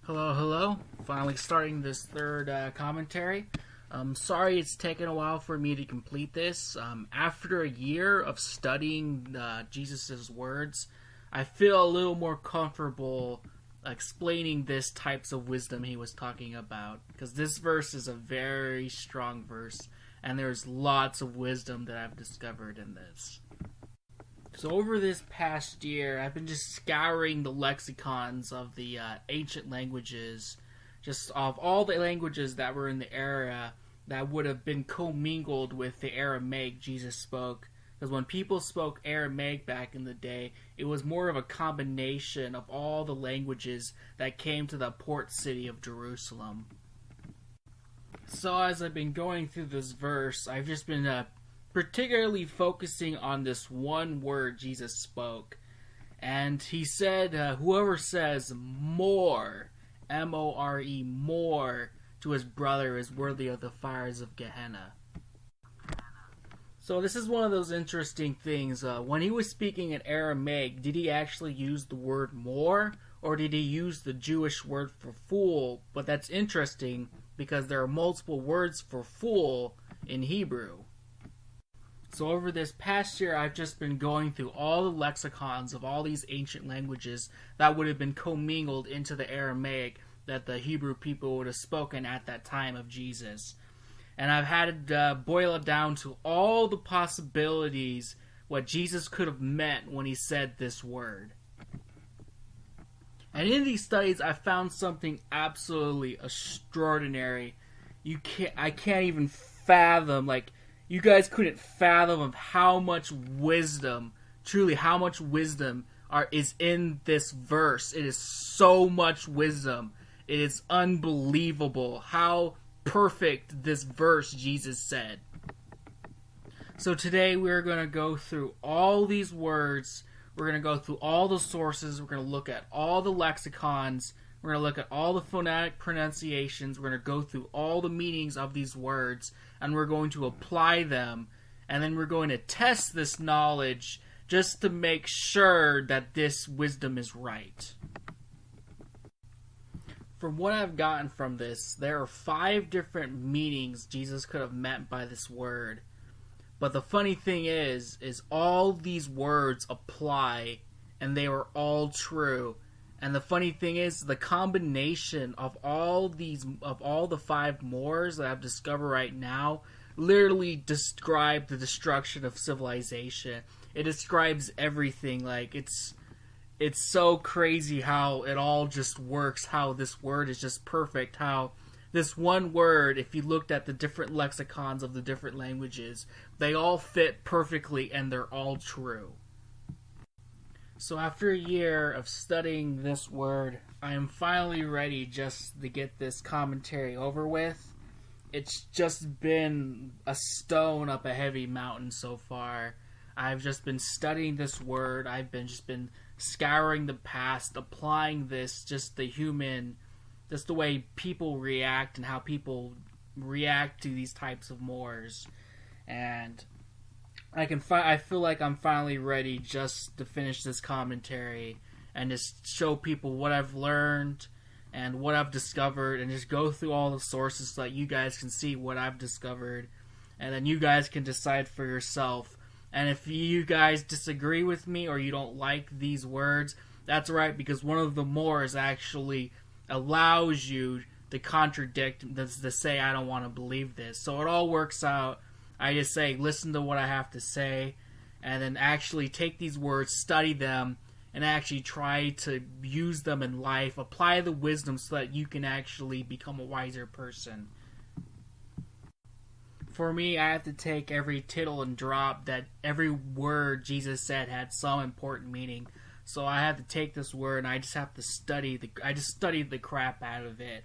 Hello, hello. Finally starting this third commentary. Sorry it's taken a while for me to complete this. After a year of studying Jesus' words, I feel a little more comfortable explaining this types of wisdom he was talking about. Because this verse is a very strong verse, and there's lots of wisdom that I've discovered in this. So over this past year, I've been just scouring the lexicons of the ancient languages, just of all the languages that were in the era that would have been commingled with the Aramaic Jesus spoke. Because when people spoke Aramaic back in the day, it was more of a combination of all the languages that came to the port city of Jerusalem. So as I've been going through this verse, I've just been particularly focusing on this one word Jesus spoke. And he said, whoever says more, M-O-R-E, more, to his brother is worthy of the fires of Gehenna. So this is one of those interesting things. When he was speaking in Aramaic, did he actually use the word more, or did he use the Jewish word for fool? But that's interesting because there are multiple words for fool in Hebrew. So over this past year, I've just been going through all the lexicons of all these ancient languages that would have been commingled into the Aramaic that the Hebrew people would have spoken at that time of Jesus. And I've had to boil it down to all the possibilities what Jesus could have meant when he said this word. And in these studies, I found something absolutely extraordinary. I can't even fathom, you guys couldn't fathom of how much wisdom, truly how much wisdom is in this verse. It is so much wisdom. It is unbelievable how perfect this verse Jesus said. So today we're going to go through all these words. We're going to go through all the sources. We're going to look at all the lexicons. We're going to look at all the phonetic pronunciations. We're going to go through all the meanings of these words, and we're going to apply them. And then we're going to test this knowledge just to make sure that this wisdom is right. From what I've gotten from this, there are 5 different meanings Jesus could have meant by this word. But the funny thing is all these words apply, and they were all true. And the funny thing is, the combination of all the 5 mores that I've discovered right now literally describe the destruction of civilization. It describes everything. It's so crazy how it all just works, how this word is just perfect, how this one word, if you looked at the different lexicons of the different languages, they all fit perfectly and they're all true. So after a year of studying this word, I am finally ready just to get this commentary over with. It's just been a stone up a heavy mountain so far. I've just been studying this word. I've been scouring the past, applying this, just the way people react and how people react to these types of mores. And I feel like I'm finally ready just to finish this commentary and just show people what I've learned and what I've discovered, and just go through all the sources so that you guys can see what I've discovered, and then you guys can decide for yourself. And if you guys disagree with me or you don't like these words, that's right, because one of the mores actually allows you to contradict, to say I don't want to believe this. So it all works out. I just say, listen to what I have to say, and then actually take these words, study them, and actually try to use them in life. Apply the wisdom so that you can actually become a wiser person. For me, I have to take every tittle and drop that every word Jesus said had some important meaning. So I have to take this word and I just have to studied the crap out of it.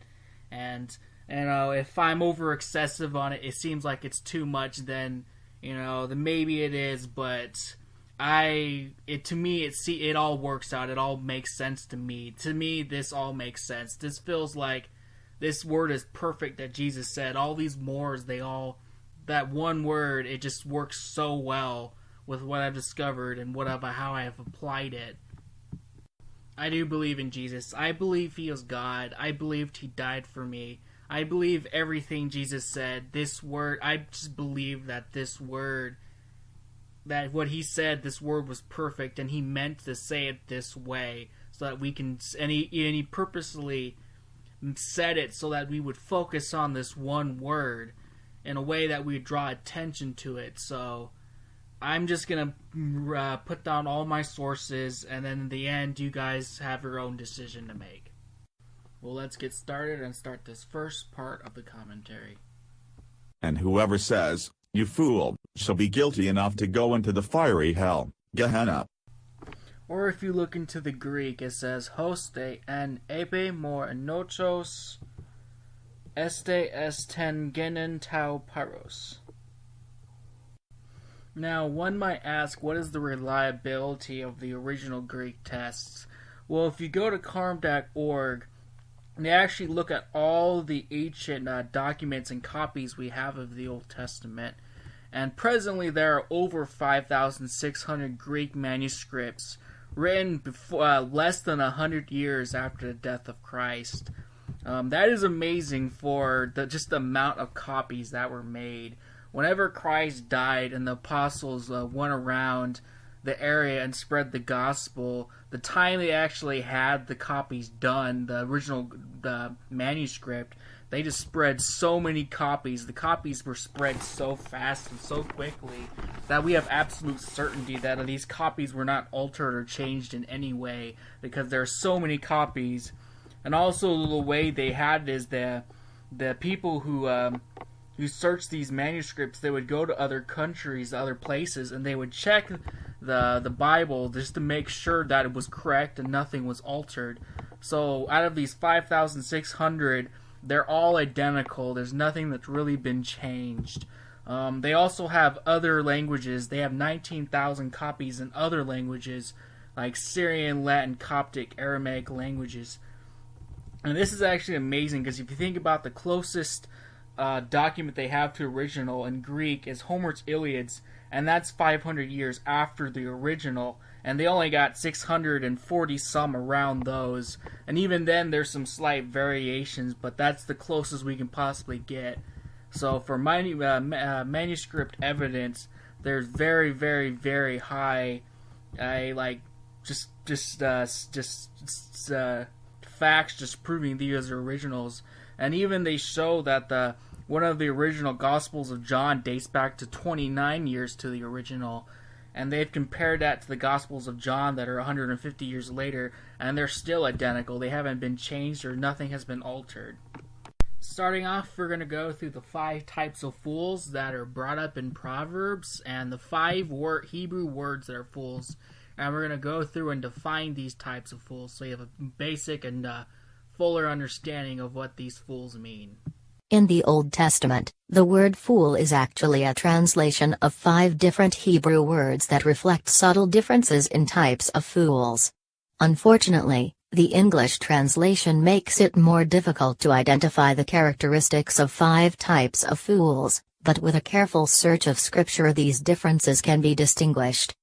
And if I'm over excessive on it, it seems like it's too much, then maybe it is, but to me it all works out. It all makes sense to me. To me, this all makes sense. This feels like this word is perfect that Jesus said. All these mores, that one word, it just works so well with what I've discovered and how I have applied it. I do believe in Jesus. I believe he is God. I believed he died for me. I believe everything Jesus said. This word, I just believe that this word, that what he said, this word was perfect, and he meant to say it this way, so that we can, and he purposely said it so that we would focus on this one word in a way that we would draw attention to it. So I'm just going to put down all my sources, and then in the end, you guys have your own decision to make. Well, let's get started and start this first part of the commentary. And whoever says, "You fool," shall be guilty enough to go into the fiery hell, Gehenna. Or if you look into the Greek, it says, "Hoste en ebe mor nochos este esten genen tau paros." Now, one might ask, what is the reliability of the original Greek texts? Well, if you go to carm.org, they actually look at all the ancient documents and copies we have of the Old Testament. And presently there are over 5,600 Greek manuscripts written before, less than 100 years after the death of Christ. That is amazing for just the amount of copies that were made. Whenever Christ died and the apostles went around the area and spread the gospel, the time they actually had the copies done, the original manuscript, they just spread so many copies. The copies were spread so fast and so quickly that we have absolute certainty that these copies were not altered or changed in any way, because there are so many copies. And also the way they had it is the people who searched these manuscripts, they would go to other countries, other places, and they would check the Bible just to make sure that it was correct and nothing was altered. So out of these 5,600, they're all identical. There's nothing that's really been changed. They also have other languages. They have 19,000 copies in other languages, like Syrian, Latin, Coptic, Aramaic languages. And this is actually amazing, because if you think about the closest document they have to original in Greek is Homer's Iliads, and that's 500 years after the original, and they only got 640 some around those, and even then there's some slight variations, but that's the closest we can possibly get. So for manuscript evidence, there's very, very, very high, facts just proving these are originals. And even they show that one of the original Gospels of John dates back to 29 years to the original. And they've compared that to the Gospels of John that are 150 years later, and they're still identical. They haven't been changed or nothing has been altered. Starting off, we're going to go through the 5 types of fools that are brought up in Proverbs, and the 5 Hebrew words that are fools. And we're going to go through and define these types of fools, so you have a basic and fuller understanding of what these fools mean. In the Old Testament, the word fool is actually a translation of 5 different Hebrew words that reflect subtle differences in types of fools. Unfortunately, the English translation makes it more difficult to identify the characteristics of 5 types of fools, but with a careful search of Scripture these differences can be distinguished.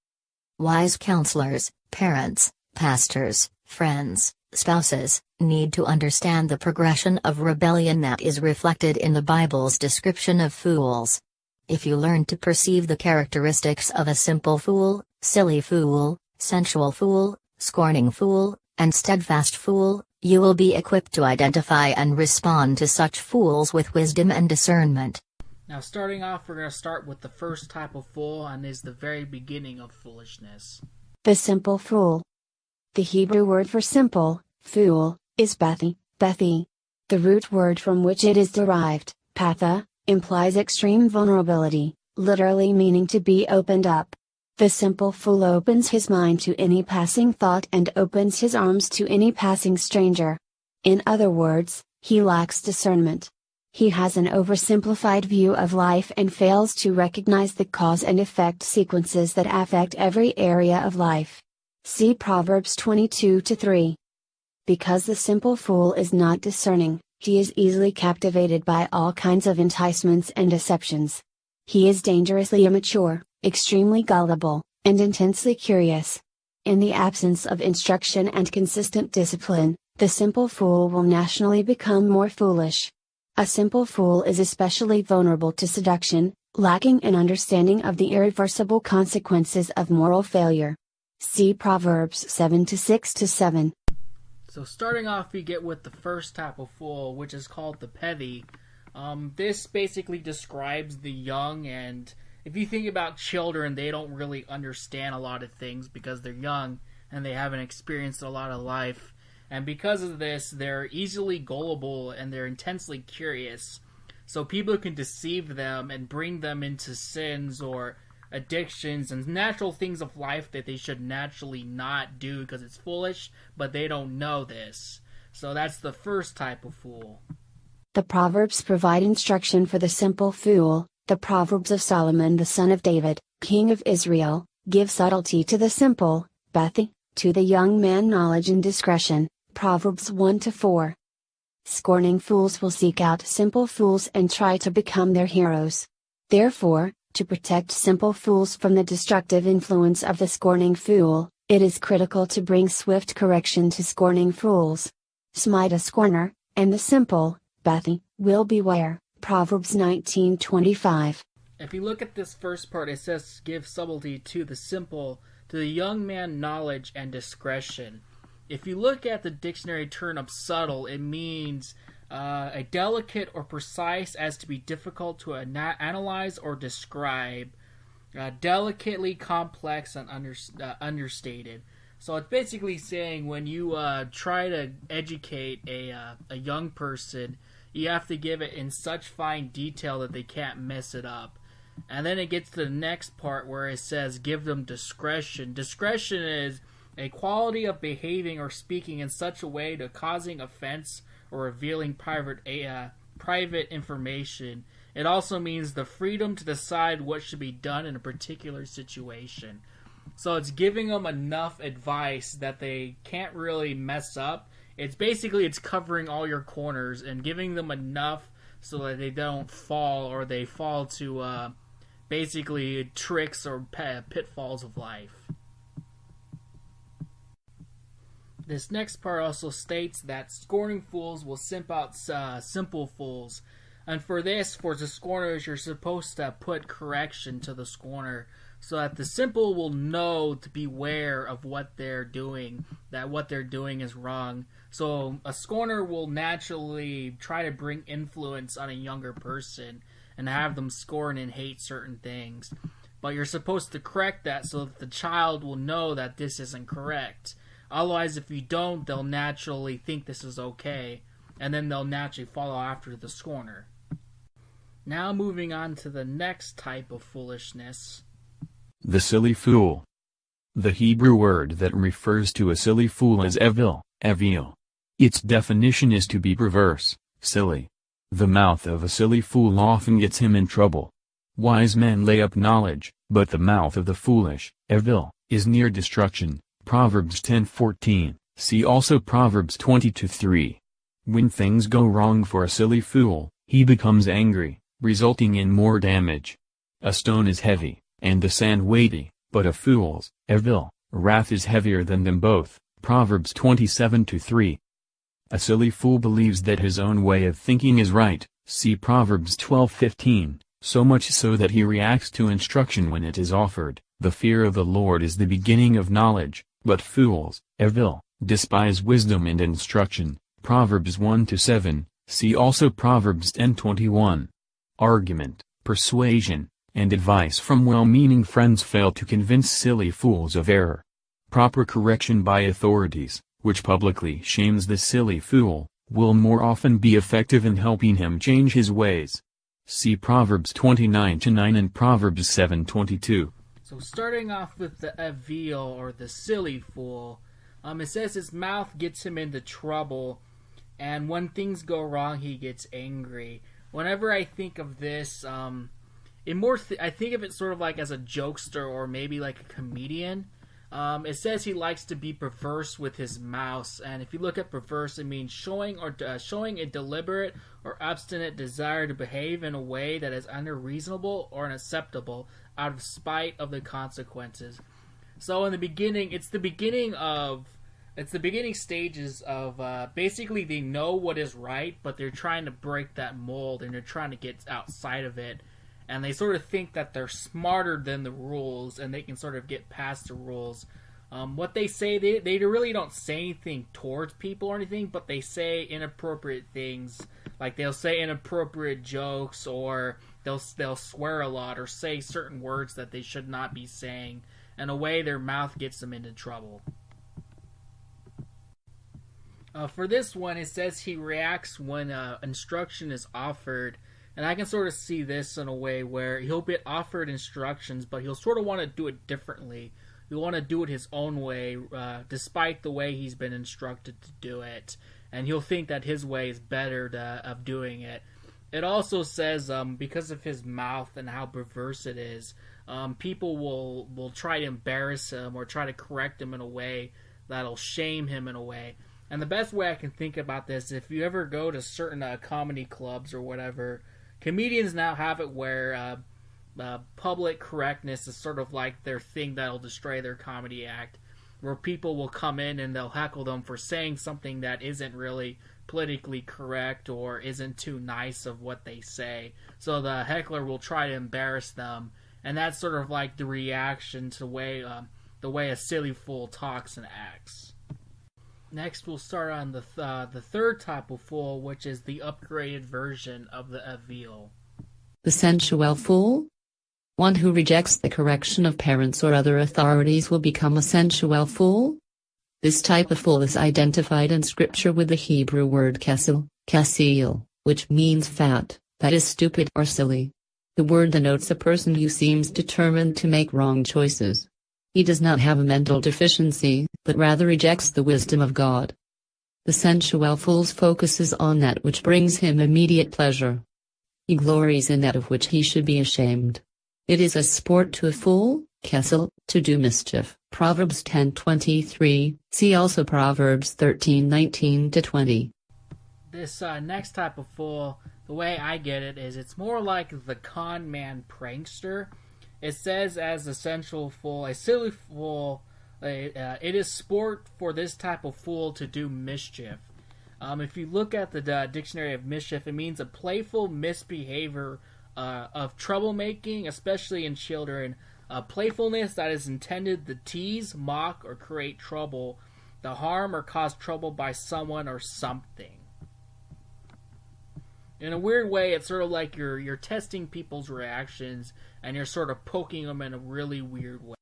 Wise counselors, parents, pastors, friends, spouses, need to understand the progression of rebellion that is reflected in the Bible's description of fools. If you learn to perceive the characteristics of a simple fool, silly fool, sensual fool, scorning fool, and steadfast fool, you will be equipped to identify and respond to such fools with wisdom and discernment. Now, starting off, we're going to start with the first type of fool, and is the very beginning of foolishness. The simple fool. The Hebrew word for simple, fool, is bethi. The root word from which it is derived, patha, implies extreme vulnerability, literally meaning to be opened up. The simple fool opens his mind to any passing thought and opens his arms to any passing stranger. In other words, he lacks discernment. He has an oversimplified view of life and fails to recognize the cause and effect sequences that affect every area of life. See Proverbs 22:3. Because the simple fool is not discerning, he is easily captivated by all kinds of enticements and deceptions. He is dangerously immature, extremely gullible, and intensely curious. In the absence of instruction and consistent discipline, the simple fool will naturally become more foolish. A simple fool is especially vulnerable to seduction, lacking an understanding of the irreversible consequences of moral failure. See Proverbs 7:6-7. So starting off, we get with the first type of fool, which is called the petty. This basically describes the young, and if you think about children, they don't really understand a lot of things because they're young and they haven't experienced a lot of life. And because of this, they're easily gullible and they're intensely curious. So people can deceive them and bring them into sins or addictions and natural things of life that they should naturally not do because it's foolish, but they don't know this. So that's the first type of fool. The Proverbs provide instruction for the simple fool. The Proverbs of Solomon the son of David, king of Israel, give subtlety to the simple, Bethy, to the young man knowledge and discretion. Proverbs 1-4. Scorning fools will seek out simple fools and try to become their heroes. Therefore, to protect simple fools from the destructive influence of the scorning fool, it is critical to bring swift correction to scorning fools. Smite a scorner, and the simple, Bethy, will beware. Proverbs 19:25. If you look at this first part, it says give subtlety to the simple, to the young man knowledge and discretion. If you look at the dictionary term of subtle, it means a delicate or precise as to be difficult to analyze or describe, delicately complex and understated. So it's basically saying when you try to educate a young person, you have to give it in such fine detail that they can't mess it up. And then it gets to the next part where it says give them discretion. Discretion is a quality of behaving or speaking in such a way to causing offense or revealing private information. It also means the freedom to decide what should be done in a particular situation. So it's giving them enough advice that they can't really mess up. It's covering all your corners and giving them enough so that they don't fall or they fall to basically tricks or pitfalls of life. This next part also states that scorning fools will simp out simple fools. And for the scorners, you're supposed to put correction to the scorner so that the simple will know to beware of what they're doing, that what they're doing is wrong. So a scorner will naturally try to bring influence on a younger person and have them scorn and hate certain things. But you're supposed to correct that so that the child will know that this isn't correct. Otherwise, if you don't, they'll naturally think this is okay, and then they'll naturally follow after the scorner. Now moving on to the next type of foolishness. The silly fool. The Hebrew word that refers to a silly fool is evil. Its definition is to be perverse, silly. The mouth of a silly fool often gets him in trouble. Wise men lay up knowledge, but the mouth of the foolish, is near destruction. Proverbs 10:14, see also Proverbs 20:3. When things go wrong for a silly fool, he becomes angry, resulting in more damage. A stone is heavy, and the sand weighty, but a fool's, wrath is heavier than them both. Proverbs 27:3. A silly fool believes that his own way of thinking is right, see Proverbs 12:15, so much so that he reacts to instruction when it is offered. The fear of the Lord is the beginning of knowledge, but fools, despise wisdom and instruction. Proverbs 1-7, see also Proverbs 10:21. Argument, persuasion, and advice from well-meaning friends fail to convince silly fools of error. Proper correction by authorities, which publicly shames the silly fool, will more often be effective in helping him change his ways. See Proverbs 29-9 and Proverbs 7:22. So starting off with the evil or the silly fool, it says his mouth gets him into trouble, and when things go wrong, he gets angry. Whenever I think of this, I think of it sort of like as a jokester or maybe like a comedian. It says he likes to be perverse with his mouth, and if you look at perverse, it means showing a deliberate or obstinate desire to behave in a way that is unreasonable or unacceptable out of spite of the consequences. So in the beginning, it's the beginning stages of basically they know what is right, but they're trying to break that mold and they're trying to get outside of it, and they sort of think that they're smarter than the rules and they can sort of get past the rules. What they say, they really don't say anything towards people or anything, but they say inappropriate things. Like they'll say inappropriate jokes, or they'll swear a lot, or say certain words that they should not be saying. In a way, their mouth gets them into trouble. For this one, it says he reacts when instruction is offered. And I can sort of see this in a way where he'll be offered instructions, but he'll sort of want to do it differently. He'll want to do it his own way, despite the way he's been instructed to do it. And he'll think that his way is better of doing it. It also says, because of his mouth and how perverse it is, people will try to embarrass him or try to correct him in a way that'll shame him in a way. And the best way I can think about this, if you ever go to certain comedy clubs or whatever, comedians now have it where public correctness is sort of like their thing that'll destroy their comedy act, where people will come in and they'll heckle them for saying something that isn't really politically correct or isn't too nice of what they say. So the heckler will try to embarrass them, and that's sort of like the reaction to the way a silly fool talks and acts. Next, we'll start on the third type of fool, which is the upgraded version of the avil. The sensual fool? One who rejects the correction of parents or other authorities will become a sensual fool. This type of fool is identified in Scripture with the Hebrew word kasil, which means fat, that is stupid or silly. The word denotes a person who seems determined to make wrong choices. He does not have a mental deficiency, but rather rejects the wisdom of God. The sensual fool focuses on that which brings him immediate pleasure. He glories in that of which he should be ashamed. It is a sport to a fool, kasil, to do mischief. Proverbs 10:23. See also Proverbs 13:19-20. This next type of fool, the way I get it is it's more like the con man prankster. It says as a sensual fool, a silly fool, it is sport for this type of fool to do mischief. If you look at the dictionary of mischief, it means a playful misbehavior of troublemaking, especially in children. Playfulness that is intended to tease, mock, or create trouble, to harm or cause trouble by someone or something. In a weird way, it's sort of like you're testing people's reactions, and you're sort of poking them in a really weird way.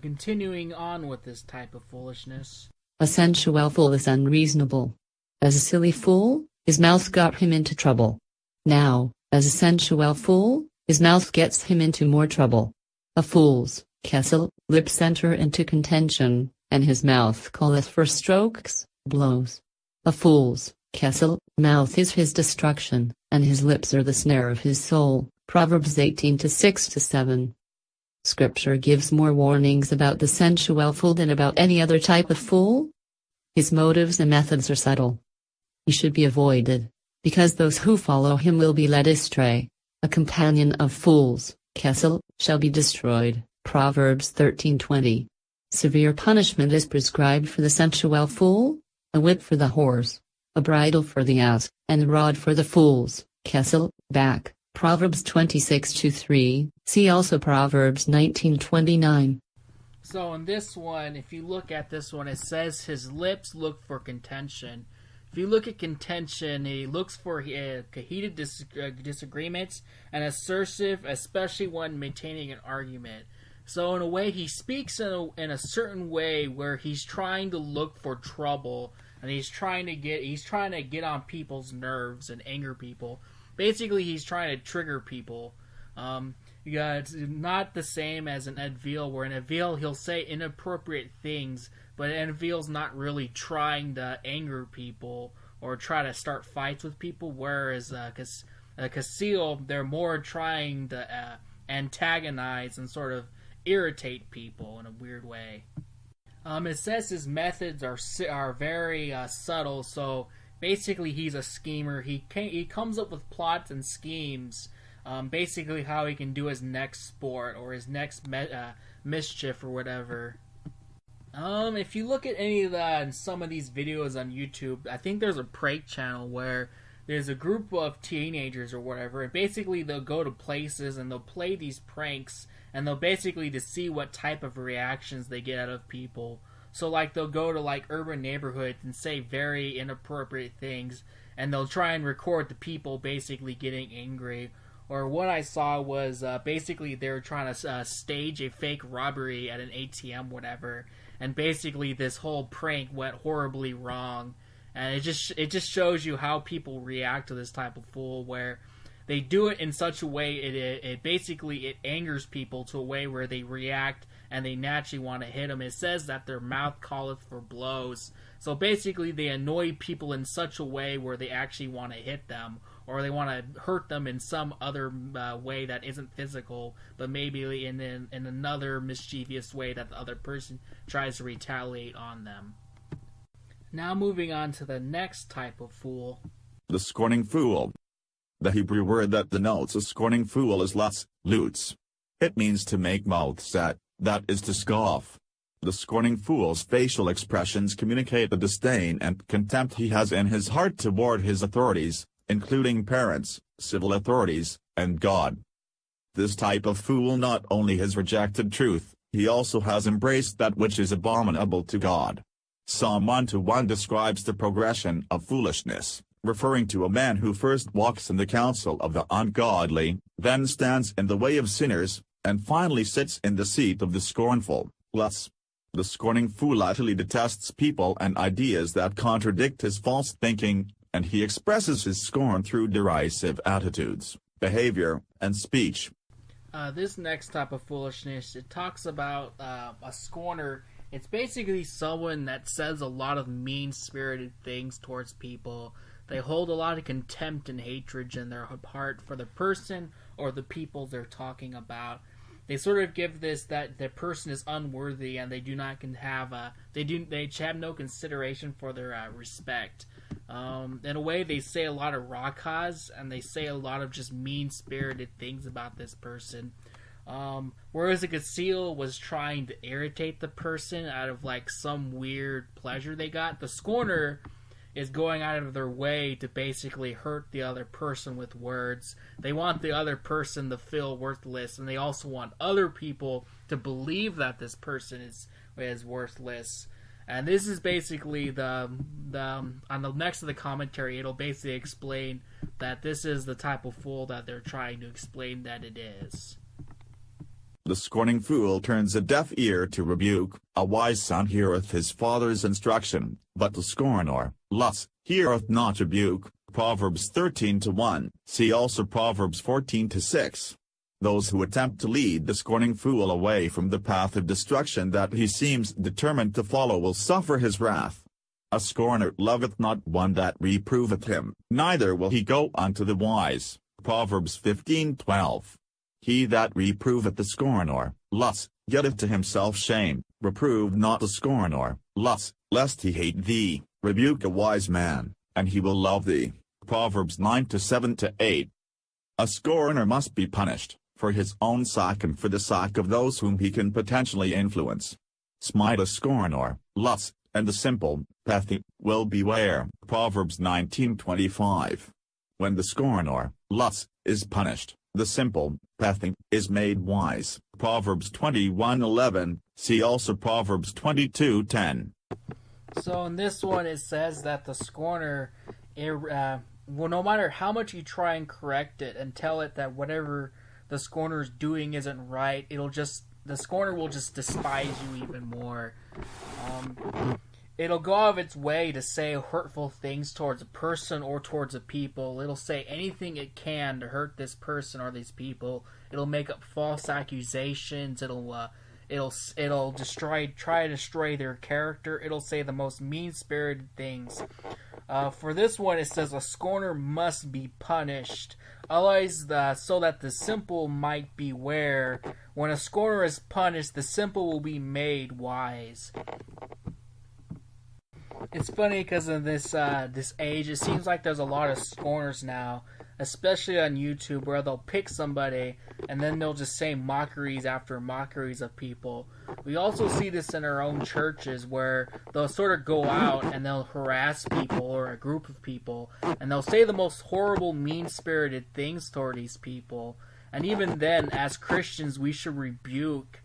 Continuing on with this type of foolishness. A sensual fool is unreasonable. As a silly fool, his mouth got him into trouble. Now, as a sensual fool, his mouth gets him into more trouble. A fool's kasil lips enter into contention, and his mouth calleth for strokes, blows. A fool's kasil mouth is his destruction, and his lips are the snare of his soul. Proverbs 18:6-7. Scripture gives more warnings about the sensual fool than about any other type of fool. His motives and methods are subtle. He should be avoided, because those who follow him will be led astray. A companion of fools, kasil, shall be destroyed. Proverbs 13:20. Severe punishment is prescribed for the sensual fool: a whip for the horse, a bridle for the ass, and a rod for the fool's kasil back. Proverbs 26:3. See also Proverbs 19:29. So in this one, if you look at this one, it says his lips look for contention. If you look at contention, he looks for heated disagreements and assertive, especially when maintaining an argument. So in a way, he speaks in a certain way where he's trying to look for trouble, and he's trying to get on people's nerves and anger people. Basically, he's trying to trigger people. It's not the same as an avil, where an avil he'll say inappropriate things, but an avil's not really trying to anger people or try to start fights with people. Whereas a kasil, they're more trying to antagonize and sort of irritate people in a weird way. It says his methods are very subtle. So basically, he's a schemer. He comes up with plots and schemes. Basically, how he can do his next sport or his next mischief or whatever. If you look at any of some of these videos on YouTube, I think there's a prank channel where there's a group of teenagers or whatever, and basically they'll go to places and they'll play these pranks, and they'll basically to see what type of reactions they get out of people. So like they'll go to like urban neighborhoods and say very inappropriate things, and they'll try and record the people basically getting angry. Or what I saw was basically they were trying to stage a fake robbery at an ATM, whatever, and basically this whole prank went horribly wrong. And it just shows you how people react to this type of fool, where they do it in such a way it basically angers people to a way where they react and they naturally want to hit them. It says that their mouth calleth for blows. So basically they annoy people in such a way where they actually want to hit them, or they want to hurt them in some other way that isn't physical, but maybe in another mischievous way that the other person tries to retaliate on them. Now moving on to the next type of fool. The scorning fool. The Hebrew word that denotes a scorning fool is lutz. It means to make mouths at, that is to scoff. The scorning fool's facial expressions communicate the disdain and contempt he has in his heart toward his authorities, including parents, civil authorities, and God. This type of fool not only has rejected truth, he also has embraced that which is abominable to God. Psalm 1:1 describes the progression of foolishness, referring to a man who first walks in the counsel of the ungodly, then stands in the way of sinners, and finally sits in the seat of the scornful. The scorning fool utterly detests people and ideas that contradict his false thinking, and he expresses his scorn through derisive attitudes, behavior, and speech. This next type of foolishness, it talks about a scorner. It's basically someone that says a lot of mean-spirited things towards people. They hold a lot of contempt and hatred in their heart for the person or the people they're talking about. They sort of give this that the person is unworthy, and they do not have they have no consideration for their respect. In a way, they say a lot of rakas, and they say a lot of just mean-spirited things about this person. Whereas a Gasil was trying to irritate the person out of like some weird pleasure they got, the scorner is going out of their way to basically hurt the other person with words. They want the other person to feel worthless, and they also want other people to believe that this person is worthless. And this is basically on the next to the commentary, it'll basically explain that this is the type of fool that they're trying to explain that it is. The scorning fool turns a deaf ear to rebuke. A wise son heareth his father's instruction, but the scorner, heareth not rebuke. Proverbs 13:1. See also Proverbs 14:6. Those who attempt to lead the scorning fool away from the path of destruction that he seems determined to follow will suffer his wrath. A scorner loveth not one that reproveth him, neither will he go unto the wise. Proverbs 15:12. He that reproveth the scorner, getteth to himself shame. Reprove not the scorner, lest he hate thee. Rebuke a wise man, and he will love thee. Proverbs 9:7-8. A scorner must be punished, for his own sake and for the sake of those whom he can potentially influence. Smite a scorner, and the simple, will beware. Proverbs 19:25. When the scorner, is punished, the simple, is made wise. Proverbs 21:11. See also Proverbs 22:10. So in this one it says that the scorner, no matter how much you try and correct it and tell it that whatever the scorner is doing isn't right, the scorner will just despise you even more. It'll go out of its way to say hurtful things towards a person or towards a people. It'll say anything it can to hurt this person or these people. It'll make up false accusations. It'll try to destroy their character. It'll say the most mean-spirited things. For this one, it says a scorner must be punished. Otherwise, so that the simple might beware. When a scorner is punished, the simple will be made wise. It's funny because in this age, it seems like there's a lot of scorners now. especially on YouTube, where they'll pick somebody and then they'll just say mockeries after mockeries of people. We also see this in our own churches, where they'll sort of go out and they'll harass people or a group of people, and they'll say the most horrible, mean-spirited things toward these people. And even then, as Christians, we should rebuke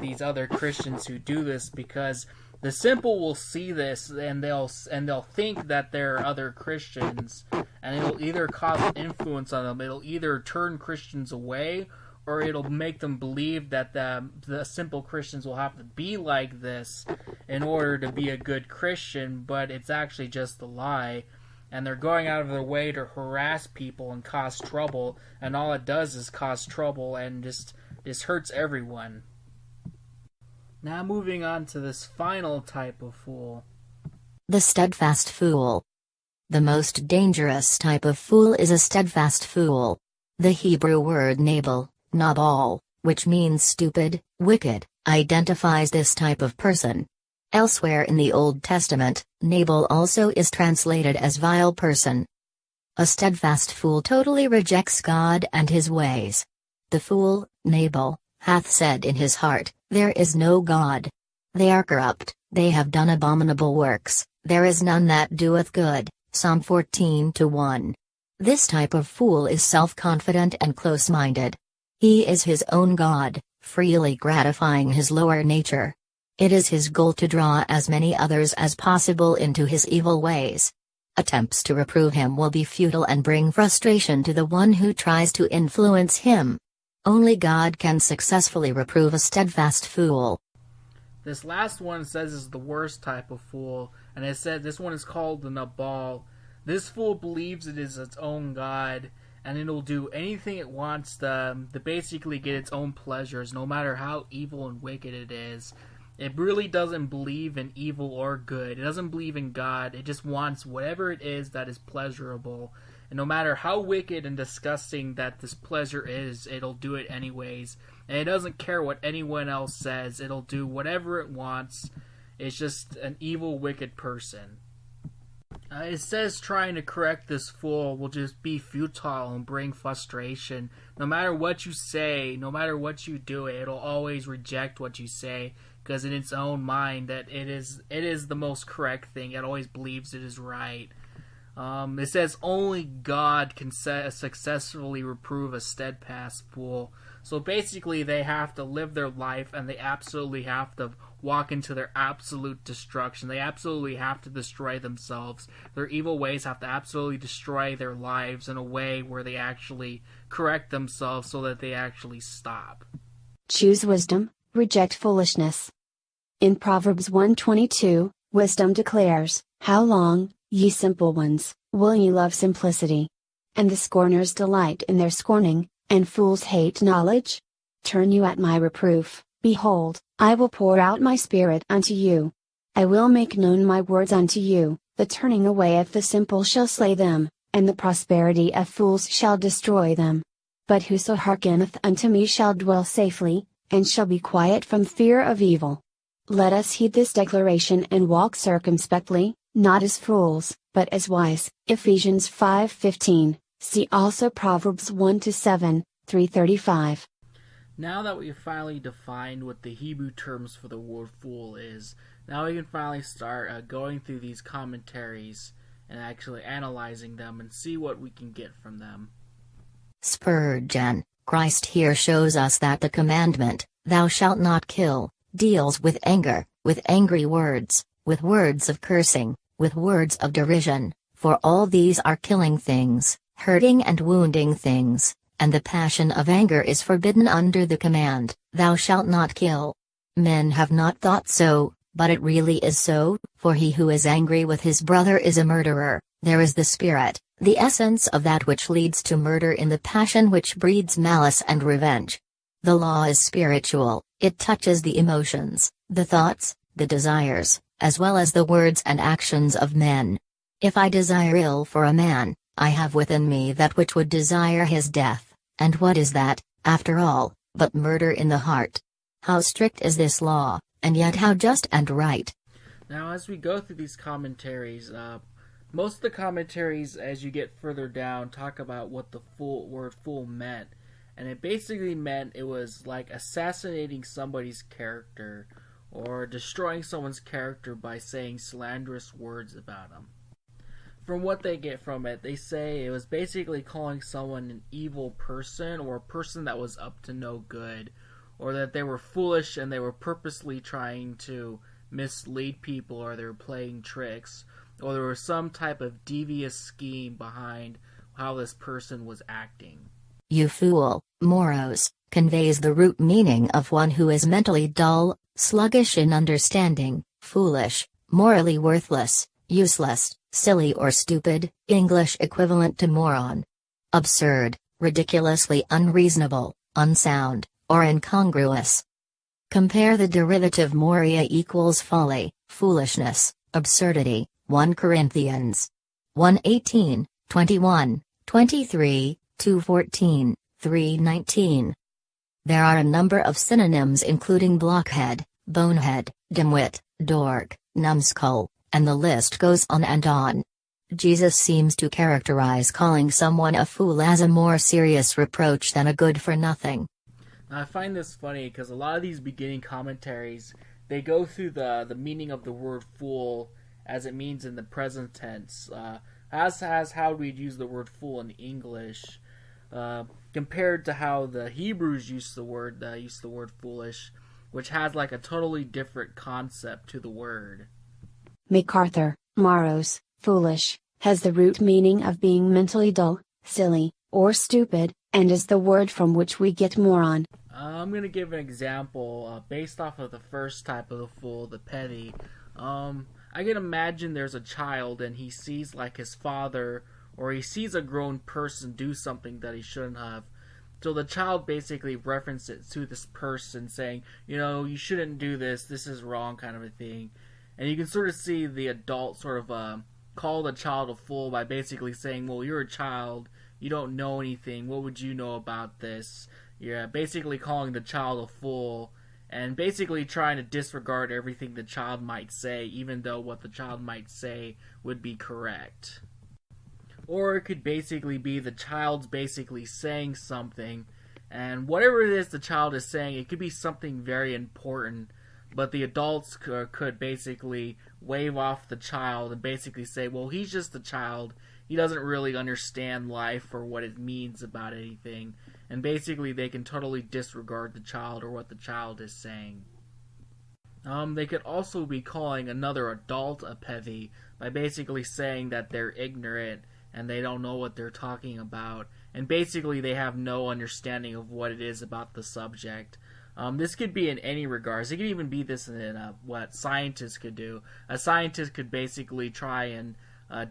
these other Christians who do this, because the simple will see this and they'll think that they're other Christians, and it'll either cause an influence on them. It'll either turn Christians away, or it'll make them believe that the simple Christians will have to be like this in order to be a good Christian, but it's actually just a lie. And they're going out of their way to harass people and cause trouble, and all it does is cause trouble and just hurts everyone. Now moving on to this final type of fool. The steadfast fool. The most dangerous type of fool is a steadfast fool. The Hebrew word Nabal, which means stupid, wicked, identifies this type of person. Elsewhere in the Old Testament, Nabal also is translated as vile person. A steadfast fool totally rejects God and his ways. The fool, Nabal, hath said in his heart, There is no God. They are corrupt, they have done abominable works, there is none that doeth good. Psalm 14:1. This type of fool is self-confident and close-minded. He is his own God, freely gratifying his lower nature. It is his goal to draw as many others as possible into his evil ways. Attempts to reprove him will be futile and bring frustration to the one who tries to influence him. Only God can successfully reprove a steadfast fool. This last one says is the worst type of fool, and it said this one is called the Nabal. This fool believes it is its own God, and it'll do anything it wants to basically get its own pleasures, no matter how evil and wicked it is. It really doesn't believe in evil or good. It doesn't believe in God. It just wants whatever it is that is pleasurable. And no matter how wicked and disgusting that this pleasure is, it'll do it anyways. And it doesn't care what anyone else says. It'll do whatever it wants. It's just an evil, wicked person. It says trying to correct this fool will just be futile and bring frustration. No matter what you say, no matter what you do, it'll always reject what you say, because in its own mind that it is the most correct thing. It always believes it is right. It says only God can successfully reprove a steadfast fool. So basically they have to live their life, and they absolutely have to walk into their absolute destruction. They absolutely have to destroy themselves. Their evil ways have to absolutely destroy their lives in a way where they actually correct themselves so that they actually stop. Choose wisdom, reject foolishness. In Proverbs 1:22, wisdom declares, How long, ye simple ones, will ye love simplicity? And the scorners delight in their scorning, and fools hate knowledge? Turn you at my reproof, behold, I will pour out my spirit unto you. I will make known my words unto you, the turning away of the simple shall slay them, and the prosperity of fools shall destroy them. But whoso hearkeneth unto me shall dwell safely, and shall be quiet from fear of evil. Let us heed this declaration and walk circumspectly, not as fools, but as wise. Ephesians 5:15. See also Proverbs 1-7, 3:35. Now that we've finally defined what the Hebrew terms for the word fool is, now we can finally start going through these commentaries and actually analyzing them and see what we can get from them. Spurgeon, Christ here shows us that the commandment, Thou shalt not kill, deals with anger, with angry words, with words of cursing, with words of derision, for all these are killing things, hurting and wounding things, and the passion of anger is forbidden under the command, Thou shalt not kill. Men have not thought so, but it really is so, for he who is angry with his brother is a murderer. There is the spirit, the essence of that which leads to murder in the passion which breeds malice and revenge. The law is spiritual, it touches the emotions, the thoughts, the desires, as well as the words and actions of men. If I desire ill for a man, I have within me that which would desire his death, and what is that, after all, but murder in the heart? How strict is this law, and yet how just and right. Now as we go through these commentaries, Most of the commentaries, as you get further down, talk about what the word fool meant. And it basically meant it was like assassinating somebody's character or destroying someone's character by saying slanderous words about them. From what they get from it, they say it was basically calling someone an evil person or a person that was up to no good, or that they were foolish and they were purposely trying to mislead people, or they were playing tricks, or there was some type of devious scheme behind how this person was acting. You fool, moros, conveys the root meaning of one who is mentally dull, sluggish in understanding, foolish, morally worthless, useless, silly or stupid, English equivalent to moron. Absurd, ridiculously unreasonable, unsound, or incongruous. Compare the derivative moria equals folly, foolishness, absurdity, 1 Corinthians 1:18, 21, 23, 2:14, 3:19. There are a number of synonyms including blockhead, bonehead, dimwit, dork, numbskull, and the list goes on and on. Jesus seems to characterize calling someone a fool as a more serious reproach than a good-for-nothing. I find this funny because a lot of these beginning commentaries, they go through the meaning of the word fool as it means in the present tense, as how we'd use the word fool in English, compared to how the Hebrews use the word foolish, which has like a totally different concept to the word. MacArthur, moros, foolish, has the root meaning of being mentally dull, silly, or stupid, and is the word from which we get moron. I'm going to give an example based off of the first type of the fool, the petty. I can imagine there's a child and he sees like his father, or he sees a grown person do something that he shouldn't have. So the child basically references to this person saying, you shouldn't do this is wrong, kind of a thing. And you can sort of see the adult sort of call the child a fool by basically saying, well, you're a child, you don't know anything, what would you know about this? You're basically calling the child a fool, and basically trying to disregard everything the child might say, even though what the child might say would be correct. Or it could basically be the child's basically saying something, and whatever it is the child is saying, it could be something very important, but the adults could basically wave off the child and basically say, well, he's just a child, he doesn't really understand life or what it means about anything, and basically they can totally disregard the child or what the child is saying. They could also be calling another adult a petty by basically saying that they're ignorant and they don't know what they're talking about, and basically they have no understanding of what it is about the subject. This could be in any regards. It could even be this in what scientists could do. A scientist could basically try and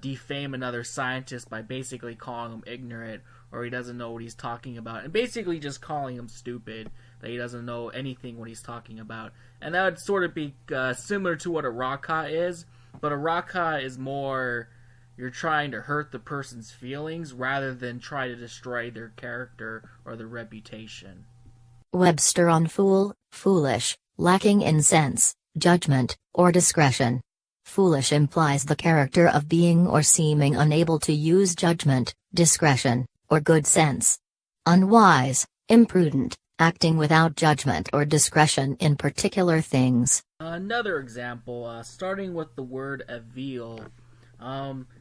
defame another scientist by basically calling him ignorant, or he doesn't know what he's talking about, and basically just calling him stupid, that he doesn't know anything what he's talking about. And that would sort of be similar to what a raka is, but a raka is more, you're trying to hurt the person's feelings rather than try to destroy their character or their reputation. Webster on fool, foolish, lacking in sense, judgment, or discretion. Foolish implies the character of being or seeming unable to use judgment, discretion, or good sense. Unwise, imprudent, acting without judgment or discretion in particular things. Another example, starting with the word avil.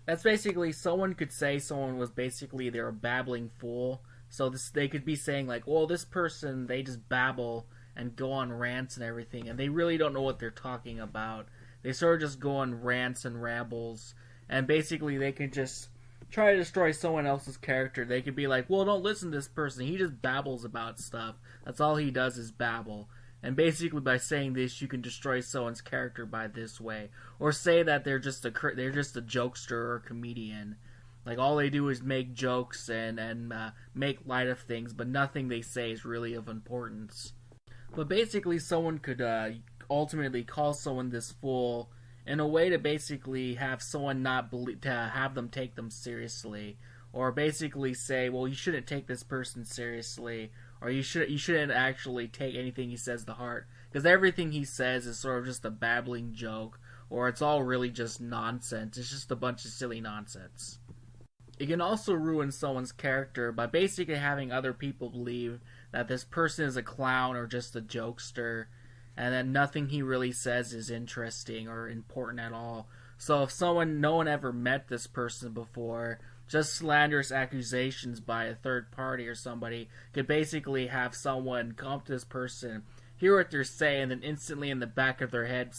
That's basically, someone could say someone was basically, they're a babbling fool. So they could be saying like, well, this person, they just babble and go on rants and everything, and they really don't know what they're talking about. They sort of just go on rants and rambles, and basically they can just try to destroy someone else's character. They could be like, well, don't listen to this person, he just babbles about stuff. That's all he does is babble. And basically by saying this, you can destroy someone's character by this way. Or say that they're just a jokester or a comedian. Like, all they do is make jokes and make light of things, but nothing they say is really of importance. But basically, someone could ultimately call someone this fool in a way to basically have someone to have them take them seriously. Or basically say, well, you shouldn't take this person seriously, or you shouldn't actually take anything he says to heart, because everything he says is sort of just a babbling joke, or it's all really just nonsense. It's just a bunch of silly nonsense. It can also ruin someone's character by basically having other people believe that this person is a clown or just a jokester, and that nothing he really says is interesting or important at all. So if no one ever met this person before, just slanderous accusations by a third party or somebody could basically have someone come up to this person, hear what they're saying, and then instantly in the back of their head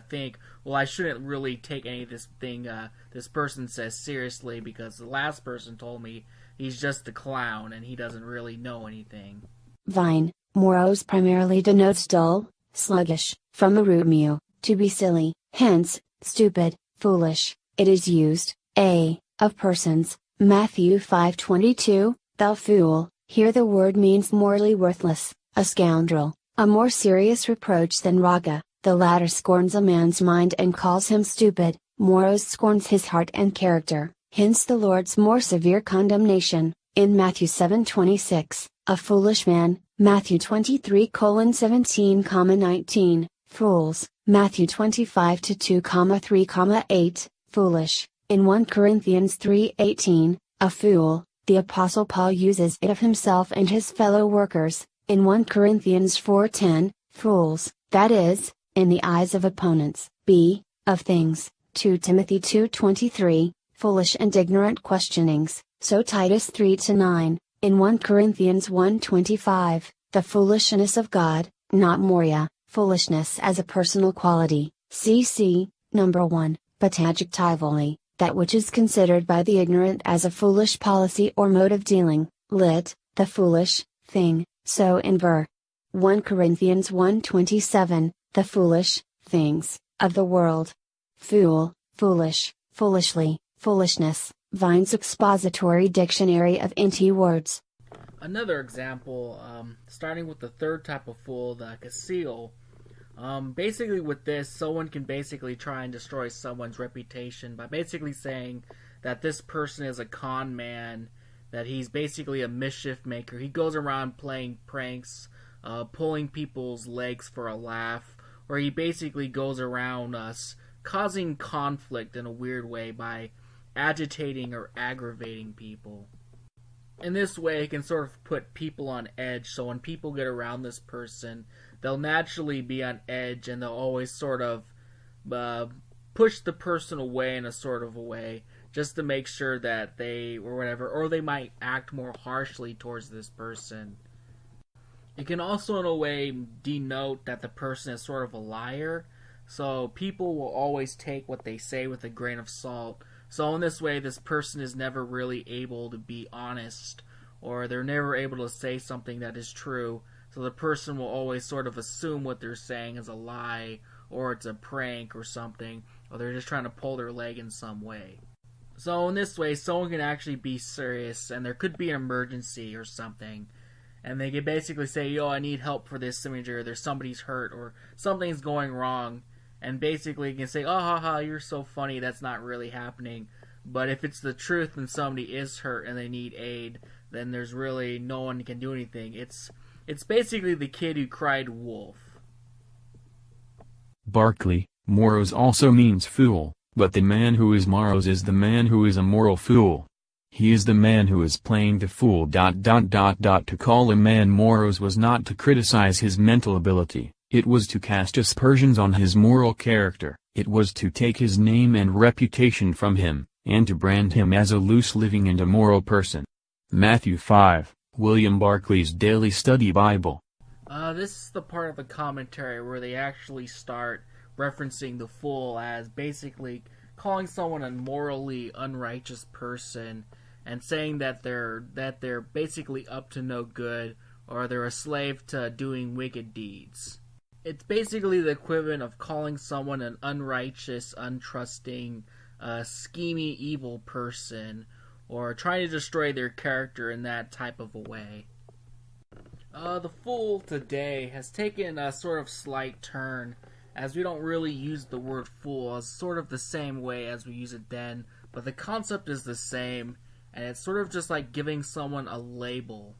think, well, I shouldn't really take any of this thing this person says seriously because the last person told me he's just a clown and he doesn't really know anything. Vine, moros primarily denotes dull, sluggish, from the root mu, to be silly, hence, stupid, foolish. It is used, of persons, Matthew 5:22, thou fool. Here the word means morally worthless, a scoundrel, a more serious reproach than raga. The latter scorns a man's mind and calls him stupid, moros scorns his heart and character, hence the Lord's more severe condemnation, in Matthew 7:26, a foolish man, Matthew 23:17-19, fools, Matthew 25-2,3,8, foolish, in 1 Corinthians 3:18, a fool. The Apostle Paul uses it of himself and his fellow workers, in 1 Corinthians 4:10, fools, that is, in the eyes of opponents, of things, 2 Timothy 2:23, foolish and ignorant questionings, so Titus 3-9, in 1 Corinthians 1:25, the foolishness of God, not Moria, foolishness as a personal quality, cc, number 1, but adjectively, that which is considered by the ignorant as a foolish policy or mode of dealing, lit, the foolish, thing, so in ver. 1 Corinthians 1:27, the foolish, things, of the world. Fool, foolish, foolishly, foolishness, Vine's expository dictionary of NT words. Another example, starting with the third type of fool, the Casil. Basically with this, someone can basically try and destroy someone's reputation by basically saying that this person is a con man, that he's basically a mischief maker. He goes around playing pranks, pulling people's legs for a laugh, or he basically goes around causing conflict in a weird way by agitating or aggravating people. In this way, it can sort of put people on edge, so when people get around this person, they'll naturally be on edge and they'll always sort of push the person away in a sort of a way, just to make sure that they, or whatever, or they might act more harshly towards this person. It can also in a way denote that the person is sort of a liar, so people will always take what they say with a grain of salt. So in this way, this person is never really able to be honest, or they're never able to say something that is true, so the person will always sort of assume what they're saying is a lie, or it's a prank or something, or they're just trying to pull their leg in some way. So in this way, someone can actually be serious, and there could be an emergency or something, and they can basically say, yo, I need help for this imagery, or there's somebody's hurt, or something's going wrong, and basically you can say, oh, haha, you're so funny, that's not really happening. But if it's the truth and somebody is hurt and they need aid, then there's really no one can do anything. It's basically the kid who cried wolf. Barclay, moros also means fool, but the man who is moros is the man who is a moral fool. He is the man who is playing the fool. To call a man moros was not to criticize his mental ability. It was to cast aspersions on his moral character, it was to take his name and reputation from him, and to brand him as a loose-living and immoral person. Matthew 5, William Barclay's Daily Study Bible. This is the part of the commentary where they actually start referencing the fool as basically calling someone a morally unrighteous person, and saying that they're basically up to no good, or they're a slave to doing wicked deeds. It's basically the equivalent of calling someone an unrighteous, untrusting, scheming, evil person, or trying to destroy their character in that type of a way. The fool today has taken a sort of slight turn, as we don't really use the word fool as sort of the same way as we use it then, but the concept is the same, and it's sort of just like giving someone a label.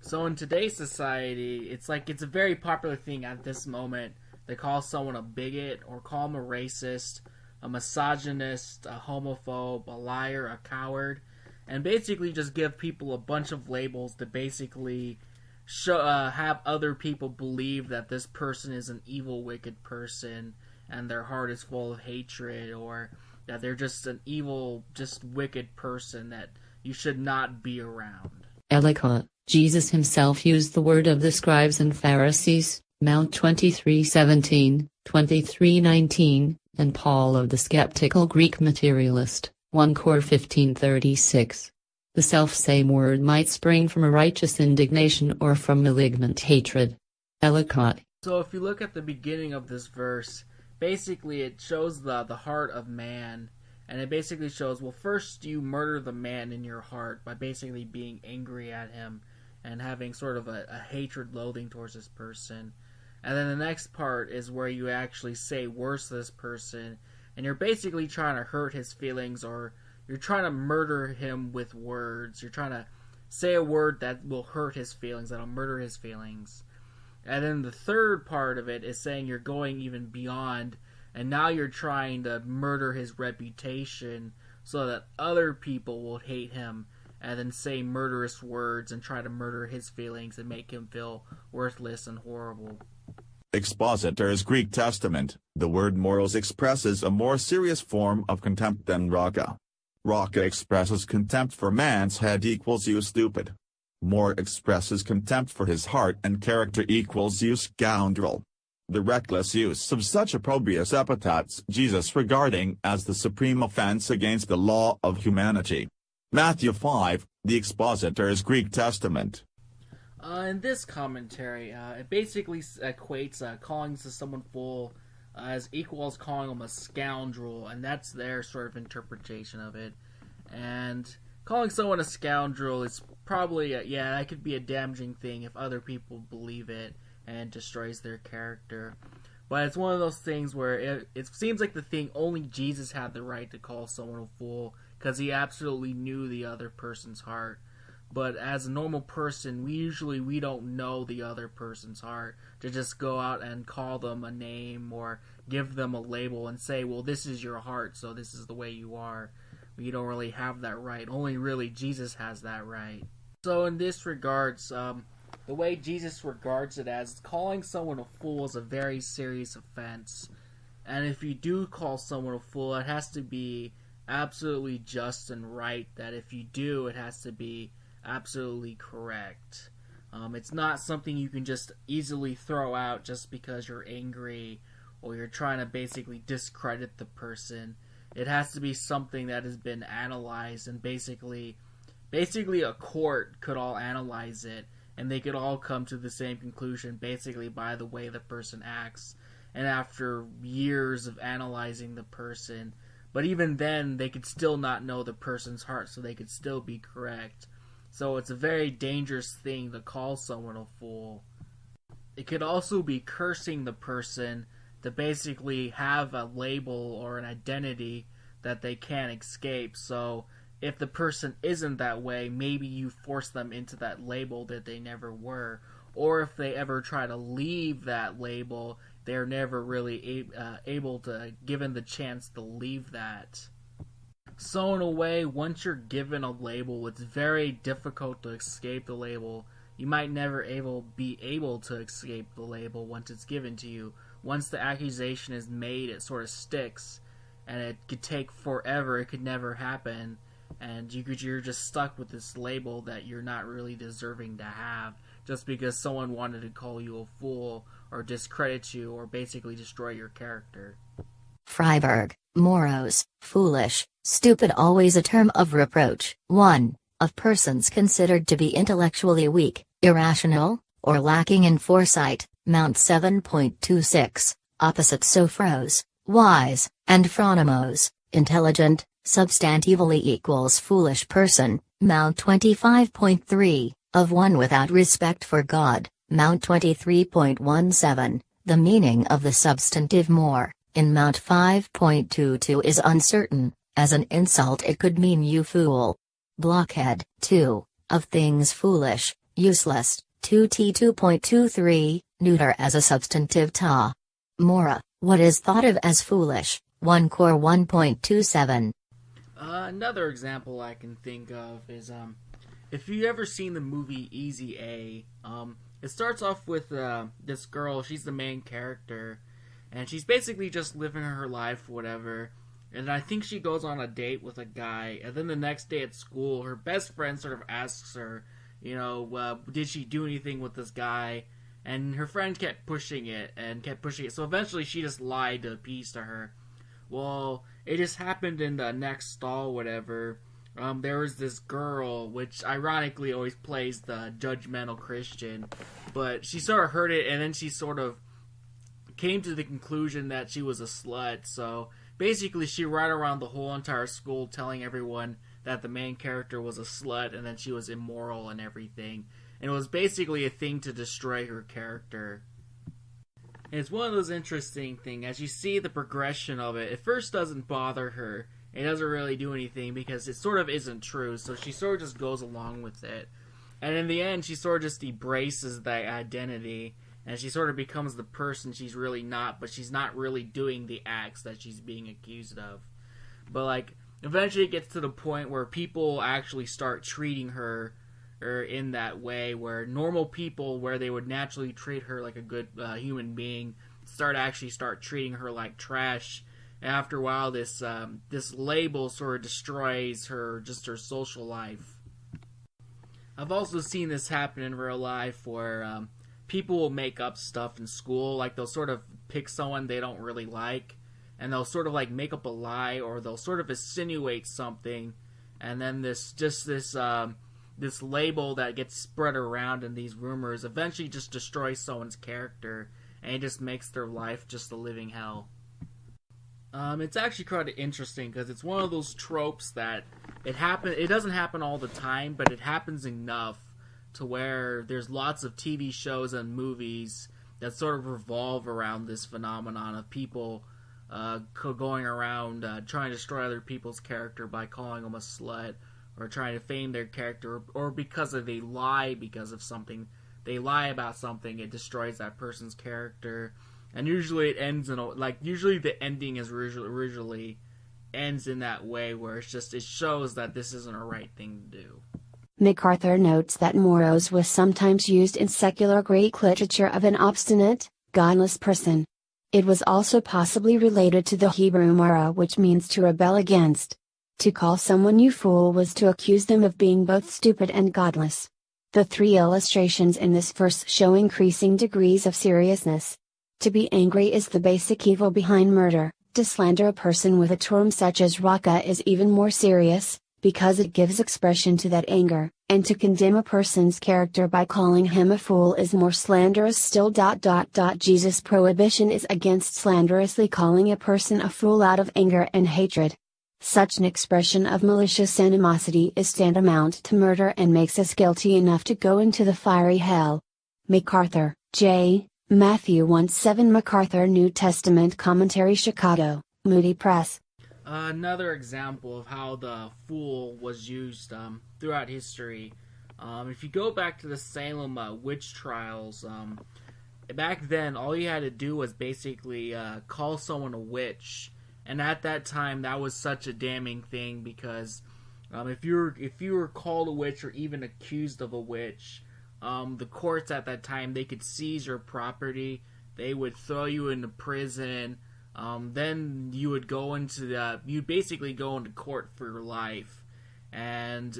So in today's society, it's a very popular thing at this moment They call someone a bigot or call them a racist, a misogynist, a homophobe, a liar, a coward, and basically just give people a bunch of labels to basically have other people believe that this person is an evil, wicked person and their heart is full of hatred, or that they're just an evil, just wicked person that you should not be around. Ellicott, Jesus himself used the word of the scribes and Pharisees, Mount 23:17, 23:19, and Paul of the skeptical Greek materialist, 1 Cor 15:36. The self-same word might spring from a righteous indignation or from malignant hatred. Ellicott. So if you look at the beginning of this verse, basically it shows the heart of man, and it basically shows, well, first you murder the man in your heart by basically being angry at him and having sort of a hatred, loathing towards this person. And then the next part is where you actually say worse to this person, and you're basically trying to hurt his feelings, or you're trying to murder him with words. You're trying to say a word that will hurt his feelings, that'll murder his feelings. And then the third part of it is saying you're going even beyond, and now you're trying to murder his reputation so that other people will hate him and then say murderous words and try to murder his feelings and make him feel worthless and horrible. Expositor's Greek Testament. The word moros expresses a more serious form of contempt than raka. Raka expresses contempt for man's head equals you stupid. More expresses contempt for his heart and character equals you scoundrel. The reckless use of such opprobrious epithets Jesus regarding as the supreme offense against the law of humanity. Matthew 5, the Expositor's Greek Testament. In this commentary, it basically equates calling someone fool as equal as calling them a scoundrel, and that's their sort of interpretation of it. And calling someone a scoundrel is probably, that could be a damaging thing if other people believe it and destroys their character. But it's one of those things where it seems like the thing only Jesus had the right to call someone a fool, because he absolutely knew the other person's heart. But as a normal person, we don't know the other person's heart to just go out and call them a name or give them a label and say, well, this is your heart, so this is the way you are. You don't really have that right. Only really Jesus has that right. So in this regards, the way Jesus regards it as calling someone a fool is a very serious offense. And if you do call someone a fool, it has to be absolutely just and right. That if you do, it has to be absolutely correct. It's not something you can just easily throw out just because you're angry or you're trying to basically discredit the person. It has to be something that has been analyzed, and basically a court could all analyze it and they could all come to the same conclusion basically by the way the person acts, and after years of analyzing the person. But even then, they could still not know the person's heart, so they could still be correct. So it's a very dangerous thing to call someone a fool. It could also be cursing the person to basically have a label or an identity that they can't escape. So if the person isn't that way, maybe you force them into that label that they never were. Or if they ever try to leave that label, they're never really able to, given the chance to leave that. So in a way, once you're given a label, it's very difficult to escape the label. You might never be able to escape the label once it's given to you. Once the accusation is made, it sort of sticks, and it could take forever. It could never happen, and you're just stuck with this label that you're not really deserving to have, just because someone wanted to call you a fool or discredit you or basically destroy your character. Freiberg, moros, foolish, stupid, always a term of reproach. 1. Of persons considered to be intellectually weak, irrational, or lacking in foresight. Mount 7.26, opposite sophros, wise, and phronimos, intelligent, substantively equals foolish person. Mount 25.3, of one without respect for God. Mount 23.17, the meaning of the substantive more, in Mount 5.22 is uncertain. As an insult it could mean you fool. Blockhead. 2, of things foolish, useless. 2T2.23, neuter as a substantive ta. Mora, what is thought of as foolish? 1 Core 1.27. Another example I can think of is if you ever seen the movie Easy A, it starts off with this girl. She's the main character, and she's basically just living her life, whatever. And I think she goes on a date with a guy, and then the next day at school, her best friend sort of asks her, did she do anything with this guy? And her friend kept pushing it, so eventually she just lied to appease to her. Well, it just happened in the next stall, whatever. There was this girl, which ironically always plays the judgmental Christian, but she sort of heard it, and then she sort of came to the conclusion that she was a slut. So basically she ran around the whole entire school telling everyone that the main character was a slut and that she was immoral and everything. And it was basically a thing to destroy her character. And it's one of those interesting things. As you see the progression of it, it first doesn't bother her. It doesn't really do anything because it sort of isn't true. So she sort of just goes along with it. And in the end, she sort of just embraces that identity. And she sort of becomes the person she's really not. But she's not really doing the acts that she's being accused of. But eventually it gets to the point where people actually start treating her in that way, where normal people, where they would naturally treat her like a good human being, start treating her like trash. And after a while, this label sort of destroys her social life. I've also seen this happen in real life, where people will make up stuff in school. Like, they'll sort of pick someone they don't really like, and they'll sort of make up a lie, or they'll sort of insinuate something, and then this label that gets spread around in these rumors eventually just destroys someone's character, and it just makes their life just a living hell. It's actually kind of interesting because it's one of those tropes that it doesn't happen all the time, but it happens enough to where there's lots of TV shows and movies that sort of revolve around this phenomenon of people going around trying to destroy other people's character by calling them a slut, or trying to fame their character, or because they lie about something, it destroys that person's character. And usually it ends usually the ending is originally ends in that way, where it shows that this isn't a right thing to do. MacArthur notes that moros was sometimes used in secular Greek literature of an obstinate, godless person. It was also possibly related to the Hebrew mara, which means to rebel against. To call someone you fool was to accuse them of being both stupid and godless. The three illustrations in this verse show increasing degrees of seriousness. To be angry is the basic evil behind murder. To slander a person with a term such as raka is even more serious, because it gives expression to that anger, and to condemn a person's character by calling him a fool is more slanderous still. Jesus' prohibition is against slanderously calling a person a fool out of anger and hatred. Such an expression of malicious animosity is tantamount to murder and makes us guilty enough to go into the fiery hell. MacArthur, J. Matthew 1:7. MacArthur New Testament Commentary, Chicago, Moody Press. Another example of how the fool was used throughout history. If you go back to the Salem witch trials, back then all you had to do was basically call someone a witch. And at that time, that was such a damning thing, because if you were called a witch or even accused of a witch, the courts at that time, they could seize your property. They would throw you into prison. Then you would you'd basically go into court for your life. And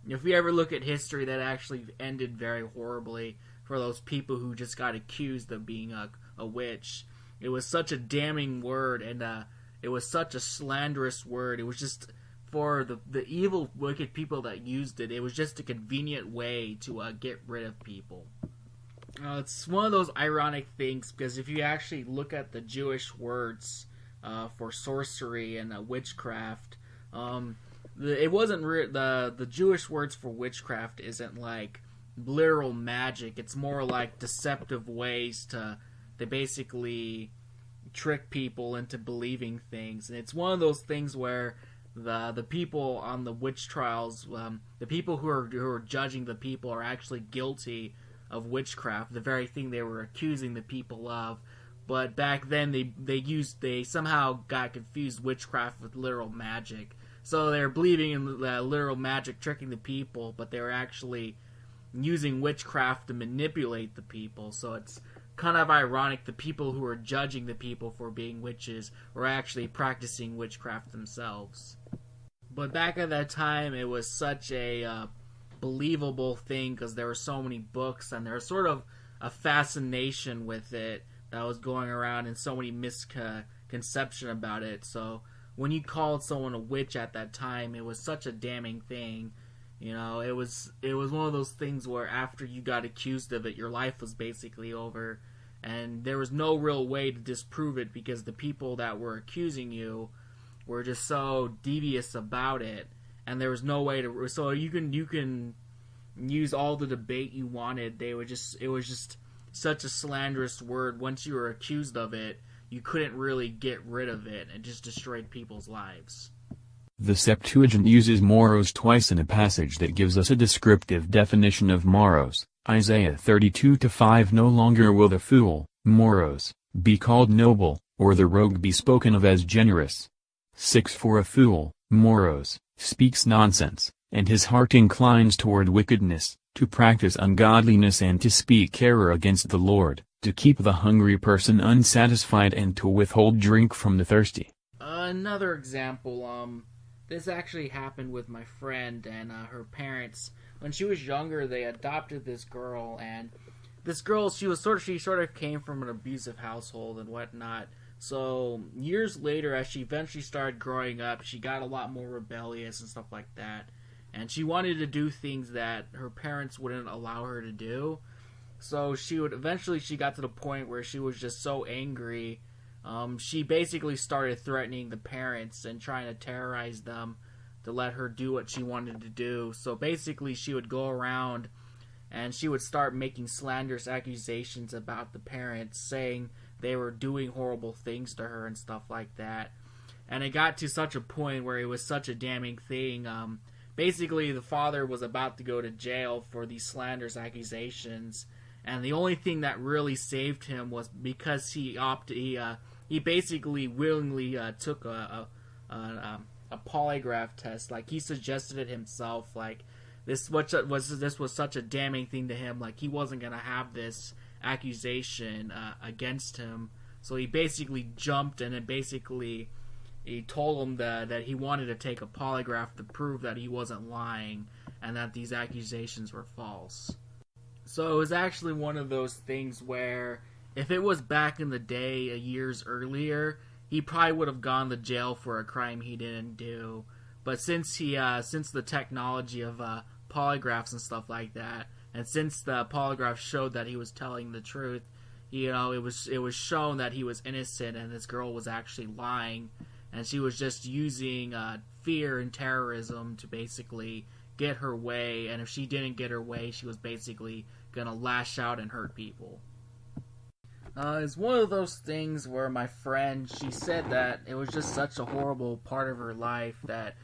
if we ever look at history, that actually ended very horribly for those people who just got accused of being a witch. It was such a damning word, and it was such a slanderous word. It was just, for the evil, wicked people that used it, it was just a convenient way to get rid of people. It's one of those ironic things, because if you actually look at the Jewish words for sorcery and witchcraft, it wasn't the Jewish words for witchcraft isn't like literal magic. It's more like deceptive ways to basically trick people into believing things. And it's one of those things where the people on the witch trials, the people who are judging the people, are actually guilty of witchcraft, the very thing they were accusing the people of. But back then they somehow got confused witchcraft with literal magic. So they're believing in literal magic tricking the people, but they were actually using witchcraft to manipulate the people. So it's kind of ironic the people who are judging the people for being witches were actually practicing witchcraft themselves. But back at that time, it was such a believable thing because there were so many books and there was sort of a fascination with it that was going around and so many misconception about it. So when you called someone a witch at that time, it was such a damning thing. You know, it was one of those things where after you got accused of it, your life was basically over, and there was no real way to disprove it because the people that were accusing you were just so devious about it, and there was no way to. So you can use all the debate you wanted. It was just such a slanderous word. Once you were accused of it, you couldn't really get rid of it. It just destroyed people's lives. The Septuagint uses moros twice in a passage that gives us a descriptive definition of moros. Isaiah 32:5. No longer will the fool, moros, be called noble, or the rogue be spoken of as generous. 6. For a fool, moros, speaks nonsense, and his heart inclines toward wickedness, to practice ungodliness and to speak error against the Lord, to keep the hungry person unsatisfied and to withhold drink from the thirsty. Another example, this actually happened with my friend and her parents. When she was younger, they adopted this girl, and this girl, she sort of came from an abusive household and whatnot. So years later, as she eventually started growing up, she got a lot more rebellious and stuff like that. And she wanted to do things that her parents wouldn't allow her to do. So she got to the point where she was just so angry. She basically started threatening the parents and trying to terrorize them to let her do what she wanted to do. So basically she would go around and she would start making slanderous accusations about the parents, saying they were doing horrible things to her and stuff like that. And it got to such a point where it was such a damning thing. Basically the father was about to go to jail for these slanderous accusations, and the only thing that really saved him was because he basically willingly took a polygraph test. Like, he suggested it himself. Like, this was such a damning thing to him. Like, he wasn't gonna have this accusation against him. So he basically jumped, and he told him that he wanted to take a polygraph to prove that he wasn't lying and that these accusations were false. So it was actually one of those things where if it was back in the day, years earlier, he probably would have gone to jail for a crime he didn't do. But since the technology of polygraphs and stuff like that, and since the polygraph showed that he was telling the truth, it was shown that he was innocent and this girl was actually lying, and she was just using fear and terrorism to basically get her way. And if she didn't get her way, she was basically gonna lash out and hurt people. It's one of those things where my friend, she said that it was just such a horrible part of her life that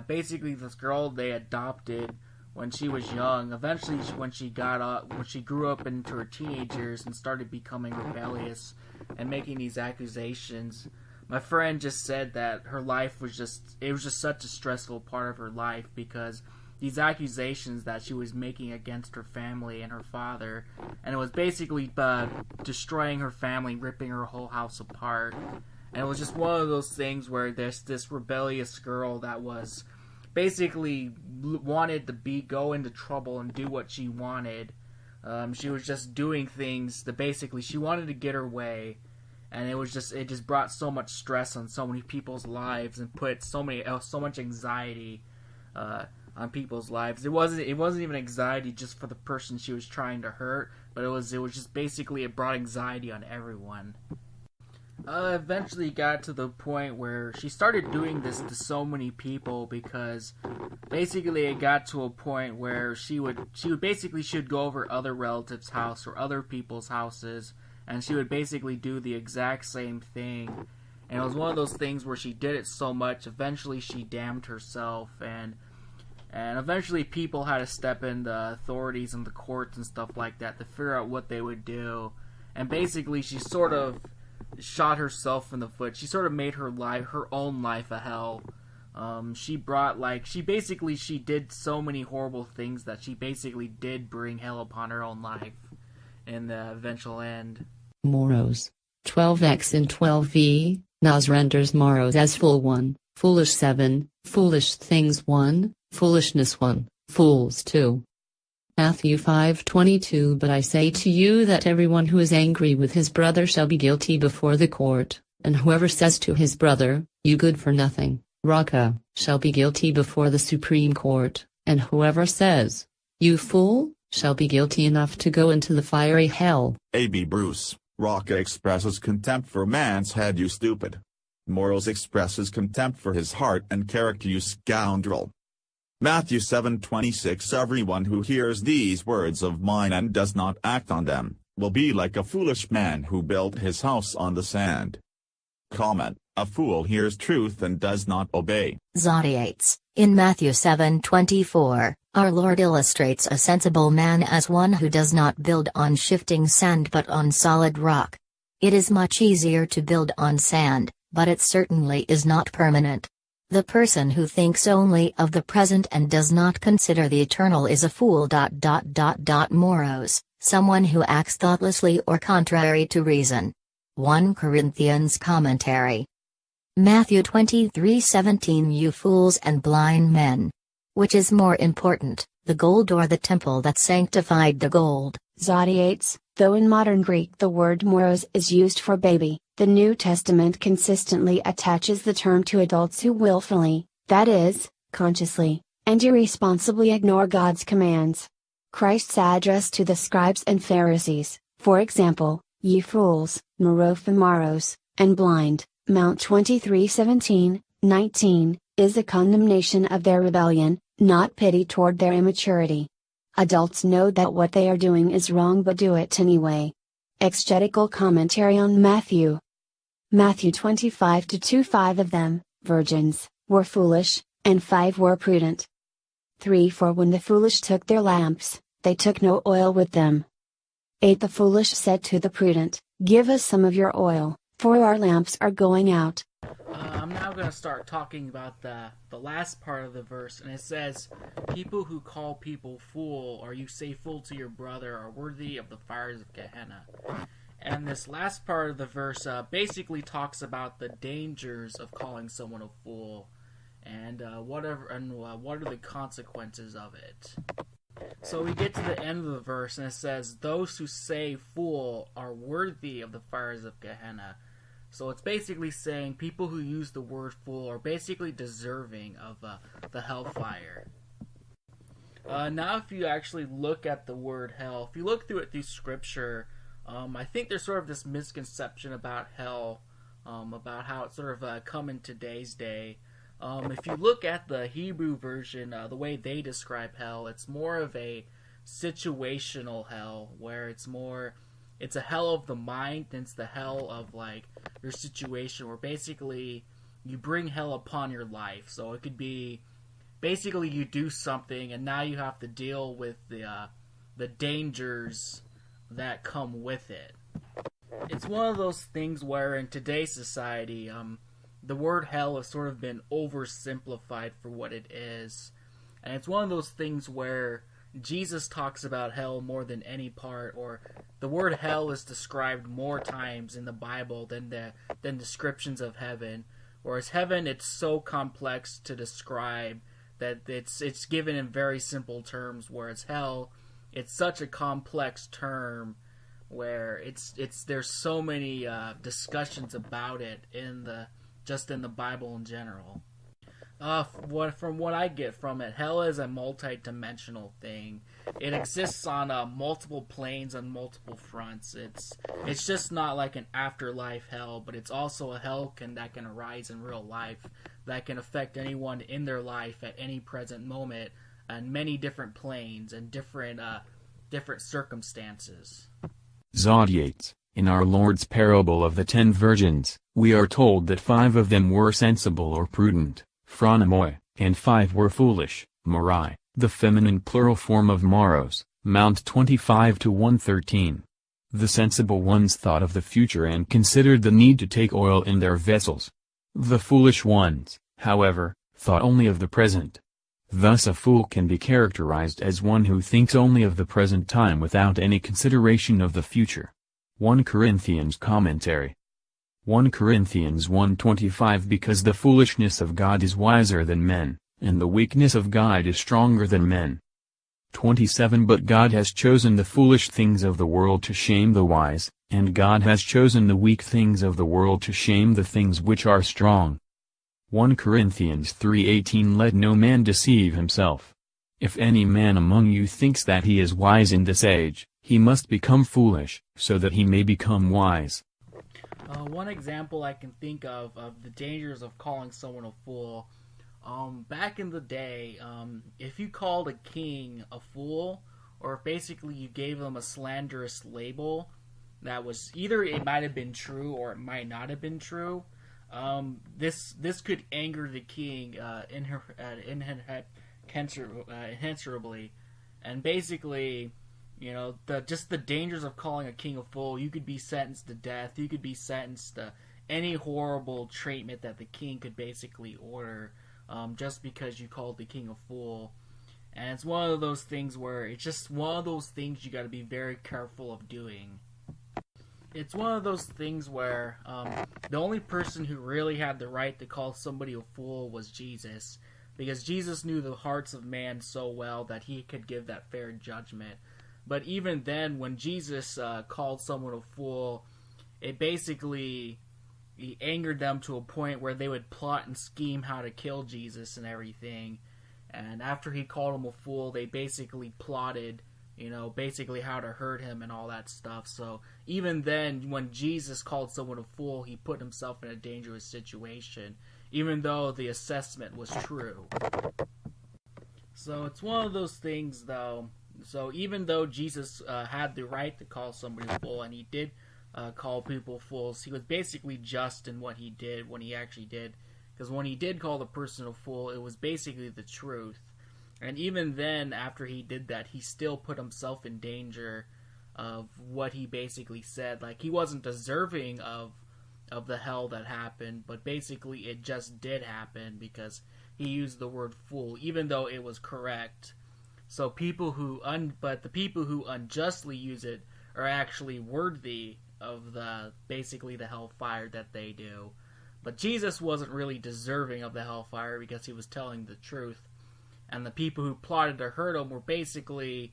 basically this girl they adopted when she was young, eventually when she grew up into her teenage years and started becoming rebellious and making these accusations, my friend just said that her life was just such a stressful part of her life because these accusations that she was making against her family and her father, and it was basically destroying her family, ripping her whole house apart. And it was just one of those things where there's this rebellious girl that was basically wanted to go into trouble and do what she wanted. She was just doing things that basically she wanted to get her way, and it just brought so much stress on so many people's lives and put so much anxiety on people's lives. It wasn't even anxiety just for the person she was trying to hurt, but it was just basically it brought anxiety on everyone. Eventually got to the point where she started doing this to so many people because basically it got to a point where she would go over other relatives' house or other people's houses, and she would basically do the exact same thing. And it was one of those things where she did it so much, eventually she damned herself, and eventually people had to step in, the authorities and the courts and stuff like that, to figure out what they would do. and basically she sort of shot herself in the foot. She sort of made her own life a hell. She did so many horrible things that she basically did bring hell upon her own life in the eventual end. Moros. 12x and 12v, Nas renders Moros as fool 1, foolish 7, foolish things 1, foolishness 1, fools 2. Matthew 5:22 But I say to you that everyone who is angry with his brother shall be guilty before the court, and whoever says to his brother, you good for nothing, Raka, shall be guilty before the Supreme Court, and whoever says, you fool, shall be guilty enough to go into the fiery hell. A.B. Bruce, Raka expresses contempt for man's head, you stupid. Moros expresses contempt for his heart and character, you scoundrel. Matthew 7:26 Everyone who hears these words of mine and does not act on them, will be like a foolish man who built his house on the sand. Comment: a fool hears truth and does not obey. Zodiates. In Matthew 7:24, our Lord illustrates a sensible man as one who does not build on shifting sand but on solid rock. It is much easier to build on sand, but it certainly is not permanent. The person who thinks only of the present and does not consider the eternal is a fool. Moros, someone who acts thoughtlessly or contrary to reason. 1 Corinthians commentary. Matthew 23:17 You fools and blind men. Which is more important, the gold or the temple that sanctified the gold? Zodiates. Though in modern Greek the word moros is used for baby, the New Testament consistently attaches the term to adults who willfully, that is, consciously, and irresponsibly ignore God's commands. Christ's address to the scribes and Pharisees, for example, ye fools, moros, and blind, Mount 23:17-19, is a condemnation of their rebellion, not pity toward their immaturity. Adults know that what they are doing is wrong but do it anyway. Exegetical commentary on Matthew. Matthew 25:2 5 of them, virgins, were foolish, and 5 were prudent. 3 For when the foolish took their lamps, they took no oil with them. 8 The foolish said to the prudent, give us some of your oil, for our lamps are going out. I'm now going to start talking about the last part of the verse, and it says, people who call people fool, or you say fool to your brother, are worthy of the fires of Gehenna. And this last part of the verse basically talks about the dangers of calling someone a fool, and what are the consequences of it. So we get to the end of the verse, and it says, those who say fool are worthy of the fires of Gehenna. So it's basically saying people who use the word fool are basically deserving of the hellfire. Now if you actually look at the word hell, if you look through it through scripture, I think there's sort of this misconception about hell, about how it's sort of come in today's day. If you look at the Hebrew version, the way they describe hell, it's more of a situational hell, where it's a hell of the mind, and it's the hell of like your situation, where basically you bring hell upon your life. So it could be basically you do something and now you have to deal with the dangers that come with it. It's one of those things where in today's society, the word hell has sort of been oversimplified for what it is. And it's one of those things where Jesus talks about hell more than any part, or the word hell is described more times in the Bible than descriptions of heaven. Whereas heaven, it's so complex to describe that it's given in very simple terms, whereas hell, it's such a complex term where there's so many discussions about it in the Bible in general. From what I get from it, hell is a multi-dimensional thing. It exists on multiple planes on multiple fronts. It's just not like an afterlife hell, but it's also a hell that can arise in real life, that can affect anyone in their life at any present moment, on many different planes and different circumstances. Zodiates. In our Lord's parable of the 10 virgins, we are told that 5 of them were sensible or prudent, phronomoi, and 5 were foolish, morai, the feminine plural form of moros, Mount 25-113. The sensible ones thought of the future and considered the need to take oil in their vessels. The foolish ones, however, thought only of the present. Thus a fool can be characterized as one who thinks only of the present time without any consideration of the future. 1 Corinthians Commentary 1 Corinthians 1:25 Because the foolishness of God is wiser than men, and the weakness of God is stronger than men. 27 But God has chosen the foolish things of the world to shame the wise, and God has chosen the weak things of the world to shame the things which are strong. 1 Corinthians 3:18 Let no man deceive himself. If any man among you thinks that he is wise in this age, he must become foolish, so that he may become wise. One example I can think of the dangers of calling someone a fool, back in the day, if you called a king a fool, or if basically you gave them a slanderous label, that was either it might have been true or it might not have been true, this could anger the king inexorably, and basically, you know, just the dangers of calling a king a fool. You could be sentenced to death. You could be sentenced to any horrible treatment that the king could basically order, just because you called the king a fool. And it's one of those things where it's just one of those things you got to be very careful of doing. It's one of those things where the only person who really had the right to call somebody a fool was Jesus, because Jesus knew the hearts of man so well that he could give that fair judgment. But even then, when Jesus called someone a fool, it basically he angered them to a point where they would plot and scheme how to kill Jesus and everything. And after he called him a fool, they basically plotted, you know, basically how to hurt him and all that stuff. So even then, when Jesus called someone a fool, he put himself in a dangerous situation, even though the assessment was true. So it's one of those things, though. So even though Jesus had the right to call somebody a fool, and he did call people fools, he was basically just in what he did when he actually did. Because when he did call the person a fool, it was basically the truth. And even then, after he did that, he still put himself in danger of what he basically said. Like, he wasn't deserving of the hell that happened, but basically it just did happen because he used the word fool, even though it was correct. So but the people who unjustly use it are actually worthy of basically the hellfire that they do. But Jesus wasn't really deserving of the hellfire because he was telling the truth. And the people who plotted to hurt him were basically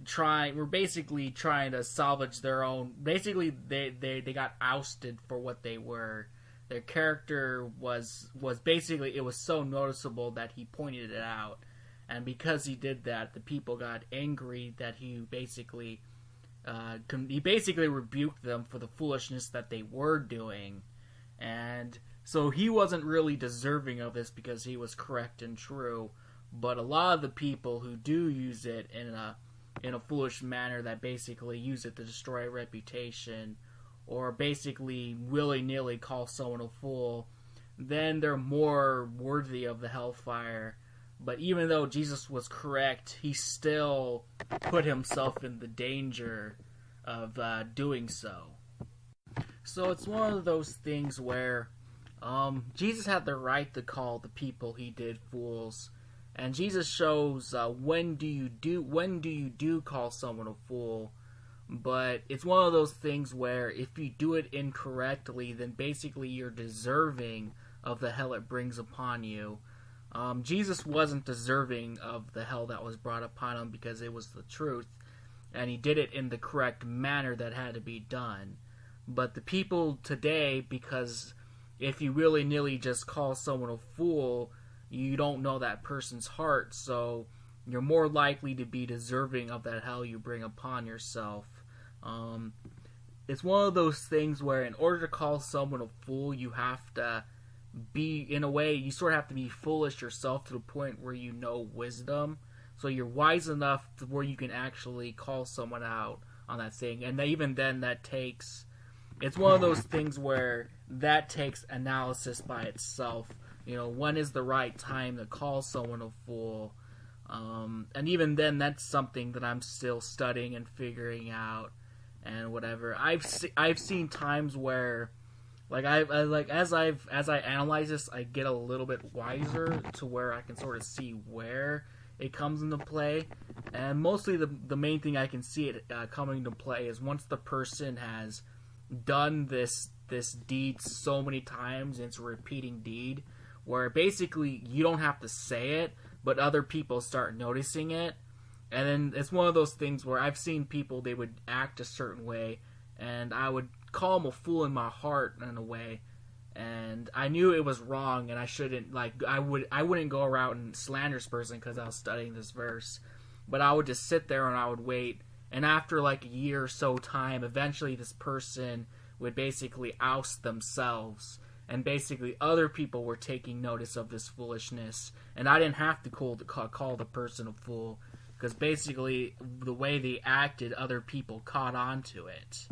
trying to salvage their own. Basically, they got ousted for what they were. Their character was basically, it was so noticeable that he pointed it out. And because he did that, the people got angry that he basically rebuked them for the foolishness that they were doing. And so he wasn't really deserving of this because he was correct and true. But a lot of the people who do use it in a foolish manner, that basically use it to destroy a reputation, or basically willy-nilly call someone a fool, then they're more worthy of the hellfire. But even though Jesus was correct, he still put himself in the danger of doing so. So it's one of those things where Jesus had the right to call the people he did fools. And Jesus shows when do you do call someone a fool. But it's one of those things where if you do it incorrectly, then basically you're deserving of the hell it brings upon you. Jesus wasn't deserving of the hell that was brought upon him because it was the truth, and he did it in the correct manner that had to be done. But the people today, because if you willy-nilly just call someone a fool, you don't know that person's heart, so you're more likely to be deserving of that hell you bring upon yourself. It's one of those things where in order to call someone a fool, you have to be, in a way, you sort of have to be foolish yourself to the point where you know wisdom. So you're wise enough to where you can actually call someone out on that thing. And even then, it's one of those things where that takes analysis by itself. You know, when is the right time to call someone a fool? And even then, that's something that I'm still studying and figuring out. and whatever. I've seen times where, like as I analyze this, I get a little bit wiser to where I can sort of see where it comes into play, and mostly the main thing I can see it coming into play is once the person has done this deed so many times, and it's a repeating deed, where basically you don't have to say it, but other people start noticing it. And then it's one of those things where I've seen people, they would act a certain way, and I would call them a fool in my heart in a way, and I knew it was wrong, and I shouldn't, like, I wouldn't go around and slander this person because I was studying this verse, but I would just sit there and I would wait, and after like a year or so time, eventually this person would basically oust themselves, and basically other people were taking notice of this foolishness, and I didn't have to call the person a fool, because basically the way they acted, other people caught on to it.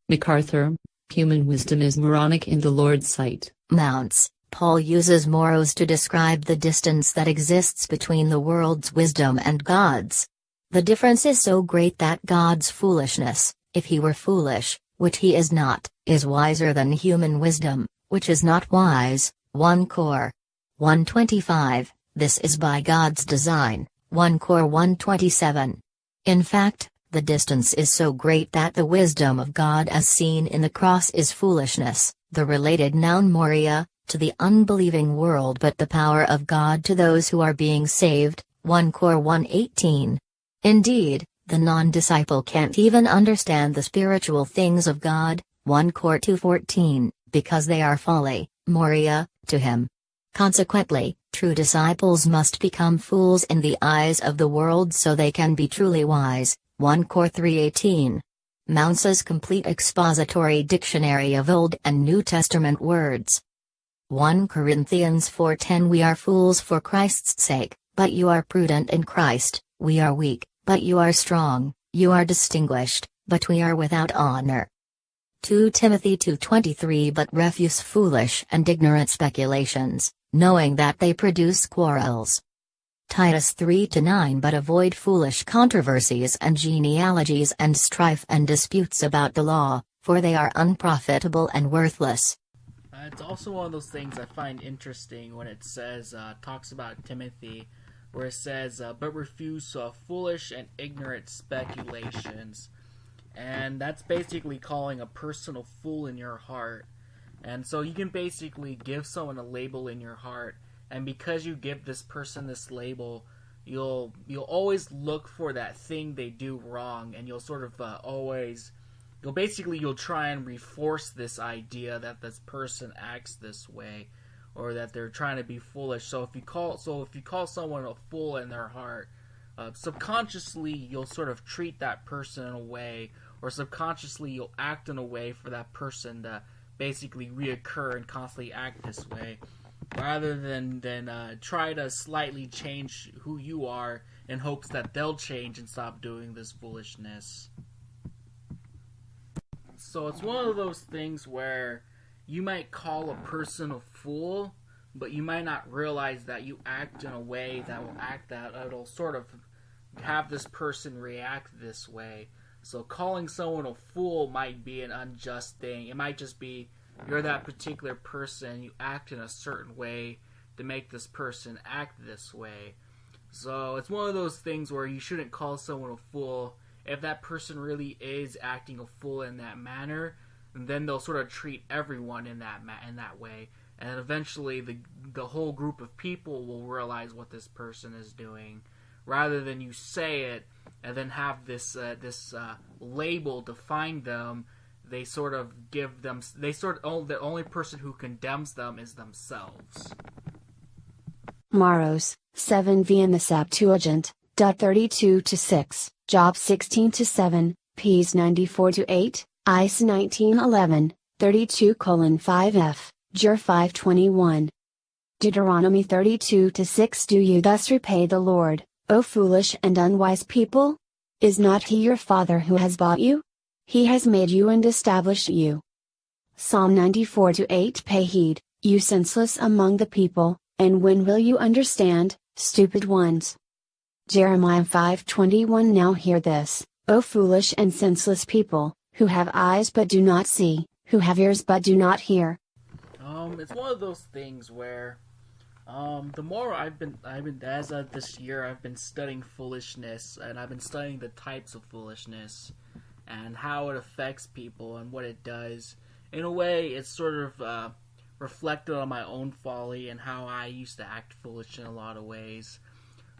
MacArthur, human wisdom is moronic in the Lord's sight. Mounts. Paul uses moros to describe the distance that exists between the world's wisdom and God's. The difference is so great that God's foolishness, if he were foolish, which he is not, is wiser than human wisdom, which is not wise. 1 Cor. 125, this is by God's design. 1 Cor 127. In fact, the distance is so great that the wisdom of God as seen in the cross is foolishness, the related noun moria, to the unbelieving world, but the power of God to those who are being saved. 1 Cor 1:18. Indeed, the non-disciple can't even understand the spiritual things of God. 1 Cor 2:14, because they are folly, moria, to him. Consequently, true disciples must become fools in the eyes of the world so they can be truly wise. 1 Cor 3:18. Mounce's complete expository dictionary of Old and New Testament words. 1 Corinthians 4:10. We are fools for Christ's sake, but you are prudent in Christ. We are weak, but you are strong. You are distinguished, but we are without honor. 2 Timothy 2:23. But refuse foolish and ignorant speculations, knowing that they produce quarrels. Titus 3-9. But avoid foolish controversies and genealogies and strife and disputes about the law, for they are unprofitable and worthless. It's also one of those things I find interesting when it says, talks about Timothy, where it says, but refuse foolish and ignorant speculations. And that's basically calling a person a fool in your heart. And so you can basically give someone a label in your heart, and because you give this person this label, you'll always look for that thing they do wrong, and you'll sort of you'll try and reinforce this idea that this person acts this way, or that they're trying to be foolish. So if you call someone a fool in their heart, subconsciously you'll sort of treat that person in a way, or subconsciously you'll act in a way for that person to basically reoccur and constantly act this way, rather than try to slightly change who you are in hopes that they'll change and stop doing this foolishness. So it's one of those things where you might call a person a fool, but you might not realize that you act in a way it'll sort of have this person react this way. So calling someone a fool might be an unjust thing. It might just be you're that particular person, you act in a certain way to make this person act this way. So it's one of those things where you shouldn't call someone a fool. If that person really is acting a fool in that manner, then they'll sort of treat everyone in that way, and eventually the whole group of people will realize what this person is doing, rather than you say it and then have this label define them. They sort of give them. The only person who condemns them is themselves. Maros, 7v in the Septuagint, 32-6, Job 16-7, Ps 94-8, Is 1911, 32:5f, Jur 5:21. Deuteronomy 32-6. Do you thus repay the Lord, O foolish and unwise people? Is not he your father who has bought you? He has made you and established you. Psalm 94-8. Pay heed, you senseless among the people, and when will you understand, stupid ones? Jeremiah 5:21. Now hear this, O foolish and senseless people, who have eyes but do not see, who have ears but do not hear. It's one of those things where, the more I've been as of this year, I've been studying foolishness, and I've been studying the types of foolishness, and how it affects people, and what it does. In a way, it's sort of, reflected on my own folly, and how I used to act foolish in a lot of ways.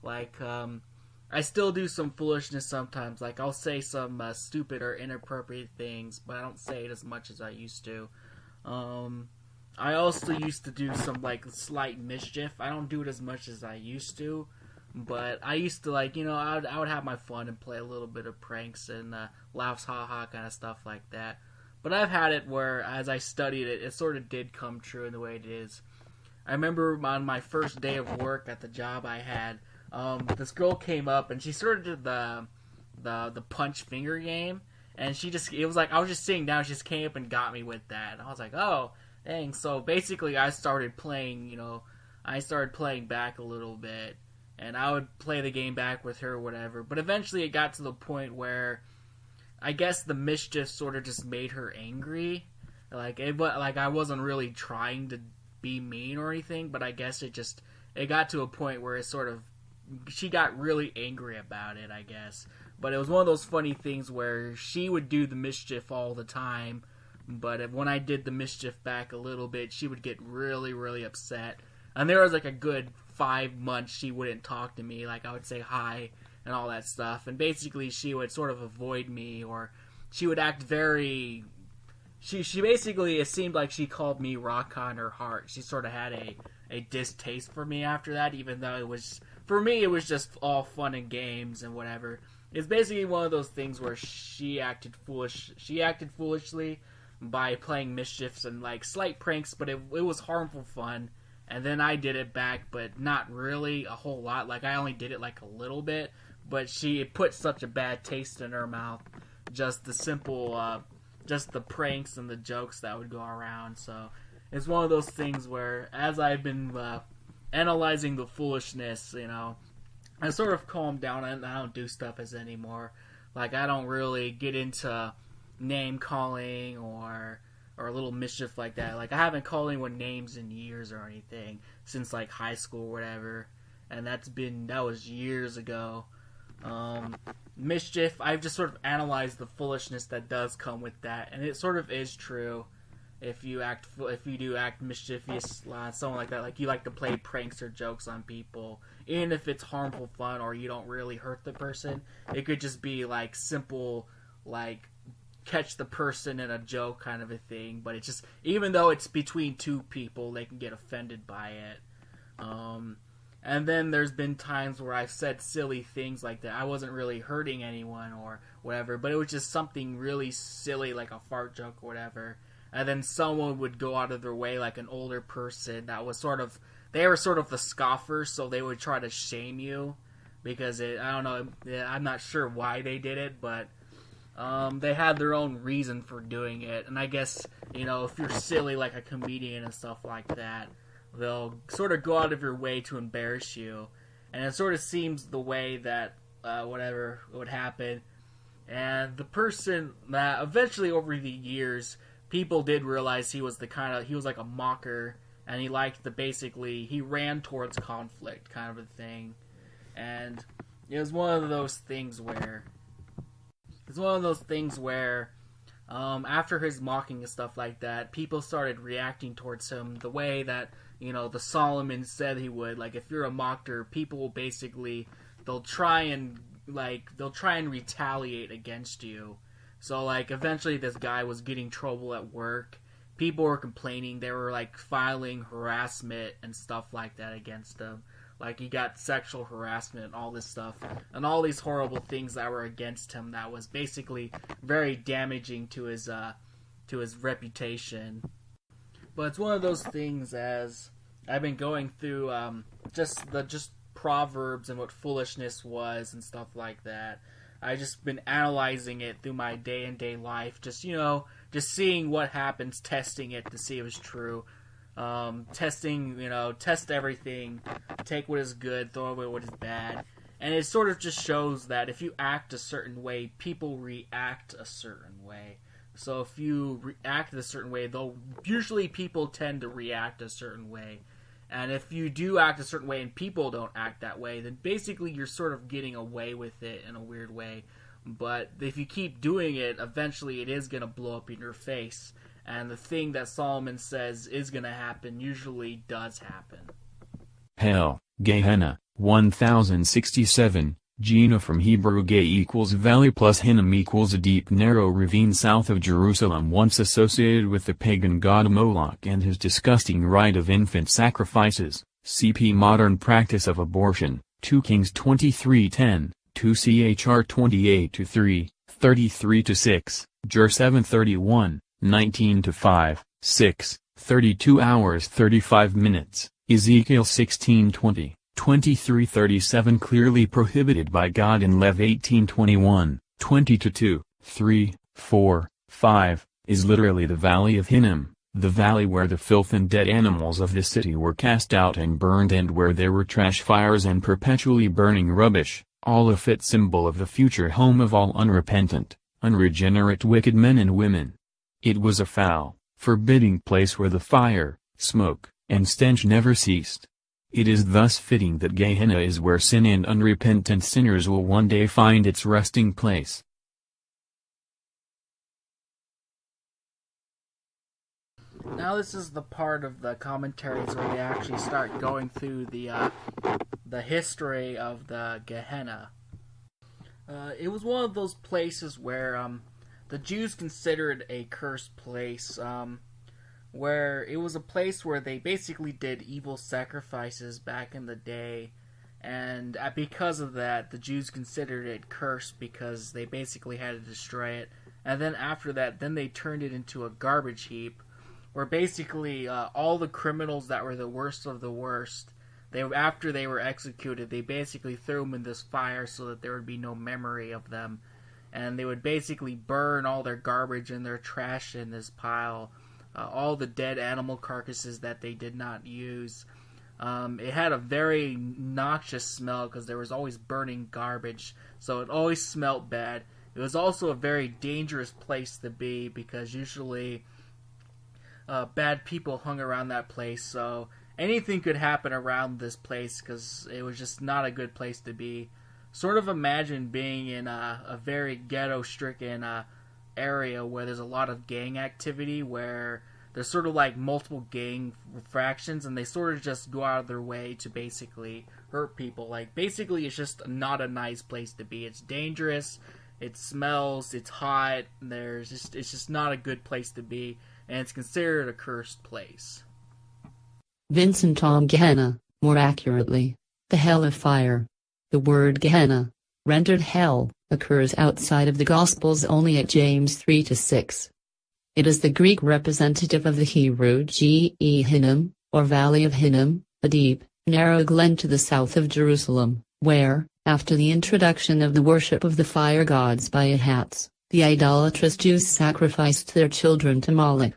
Like, I still do some foolishness sometimes, like, I'll say some, stupid or inappropriate things, but I don't say it as much as I used to. I also used to do some, like, slight mischief. I don't do it as much as I used to, but I used to, like, I would have my fun and play a little bit of pranks and laughs, ha-ha, kind of stuff like that. But I've had it where, as I studied it, it sort of did come true in the way it is. I remember on my first day of work at the job I had, this girl came up, and she sort of did the punch finger game, and it was like, I was just sitting down, she just came up and got me with that, and I was like, oh, dang. So basically I started playing back a little bit, and I would play the game back with her or whatever, but eventually it got to the point where I guess the mischief sort of just made her angry. Like, I wasn't really trying to be mean or anything, but I guess it got to a point where she got really angry about it, I guess. But it was one of those funny things where she would do the mischief all the time, but when I did the mischief back a little bit, she would get really, really upset. And there was like a good 5 months she wouldn't talk to me. Like, I would say hi and all that stuff. And basically she would sort of avoid me, or she would act very... She basically, it seemed like she called me rock on her heart. She sort of had a distaste for me after that, even though it was... For me, it was just all fun and games and whatever. It's basically one of those things where she acted foolishly by playing mischiefs and like slight pranks, but it was harmful fun. And then I did it back, but not really a whole lot. Like, I only did it like a little bit, but it put such a bad taste in her mouth. Just the simple, just the pranks and the jokes that would go around. So it's one of those things where, as I've been analyzing the foolishness, I sort of calmed down, and I don't do stuff as anymore. Like, I don't really get into name calling or a little mischief like that. Like, I haven't called anyone names in years or anything since like high school or whatever, and that was years ago. Mischief, I've just sort of analyzed the foolishness that does come with that, and it sort of is true. If you do act mischievous, something like that, like you like to play pranks or jokes on people, even if it's harmful fun or you don't really hurt the person, it could just be like simple, like catch the person in a joke kind of a thing. But it's just, even though it's between two people, they can get offended by it. And then there's been times where I've said silly things like that. I wasn't really hurting anyone or whatever, but it was just something really silly, like a fart joke or whatever. And then someone would go out of their way, like an older person that was they were sort of the scoffers, so they would try to shame you because I don't know, I'm not sure why they did it, but they had their own reason for doing it. And I guess, if you're silly like a comedian and stuff like that, they'll sort of go out of your way to embarrass you. And it sort of seems the way that whatever would happen. And the person that eventually over the years, people did realize he was like a mocker, and he liked he ran towards conflict kind of a thing. And it was one of those things where after his mocking and stuff like that, people started reacting towards him the way that, the Solomon said he would. Like, if you're a mocker, people will basically, they'll try and retaliate against you. So, like, eventually this guy was getting trouble at work. People were complaining. They were, like, filing harassment and stuff like that against him. Like, he got sexual harassment and all this stuff. And all these horrible things that were against him that was basically very damaging to his reputation. But it's one of those things, as I've been going through just Proverbs and what foolishness was and stuff like that. I just been analyzing it through my day-to-day life, just seeing what happens, testing it to see if it's true. Test everything, take what is good, throw away what is bad. And it sort of just shows that if you act a certain way, people react a certain way. So if you react a certain way, though, usually people tend to react a certain way. And if you do act a certain way and people don't act that way, then basically you're sort of getting away with it in a weird way. But if you keep doing it, eventually it is going to blow up in your face. And the thing that Solomon says is going to happen usually does happen. Hell, Gehenna, 1067, Gena from Hebrew Ge equals valley plus Hinnom equals a deep narrow ravine south of Jerusalem once associated with the pagan god Moloch and his disgusting rite of infant sacrifices, CP modern practice of abortion, 2 Kings 23:10, 2 Chr 28-3, 33-6, Jer 7:31, 19-5, 6, 32 hours 35 minutes, Ezekiel 16:20. 23:37 clearly prohibited by God in Lev 18:21, 20-2, 3, 4, 5, is literally the Valley of Hinnom, the valley where the filth and dead animals of the city were cast out and burned and where there were trash fires and perpetually burning rubbish, all a fit symbol of the future home of all unrepentant, unregenerate wicked men and women. It was a foul, forbidding place where the fire, smoke, and stench never ceased. It is thus fitting that Gehenna is where sin and unrepentant sinners will one day find its resting place. Now this is the part of the commentaries where they actually start going through the history of the Gehenna. It was one of those places where the Jews considered a cursed place, where it was a place where they basically did evil sacrifices back in the day, and because of that, the Jews considered it cursed because they basically had to destroy it. And then after that, then they turned it into a garbage heap, where basically all the criminals that were the worst of the worst, after they were executed, they basically threw them in this fire so that there would be no memory of them, and they would basically burn all their garbage and their trash in this pile. All the dead animal carcasses that they did not use. It had a very noxious smell because there was always burning garbage, so it always smelled bad. It was also a very dangerous place to be because usually bad people hung around that place, so anything could happen around this place because it was just not a good place to be. Sort of imagine being in a very ghetto-stricken area where there's a lot of gang activity, where there's sort of like multiple gang fractions and they sort of just go out of their way to basically hurt people. Like, basically it's just not a nice place to be. It's dangerous, it smells, it's hot, it's just not a good place to be, and it's considered a cursed place. Vincent Tom Gehenna, more accurately, the hell of fire. The word Gehenna, rendered hell, occurs outside of the Gospels only at James 3-6. It is the Greek representative of the Hebrew Hinnom, or Valley of Hinnom, a deep, narrow glen to the south of Jerusalem, where, after the introduction of the worship of the fire gods by Ahats, the idolatrous Jews sacrificed their children to Moloch.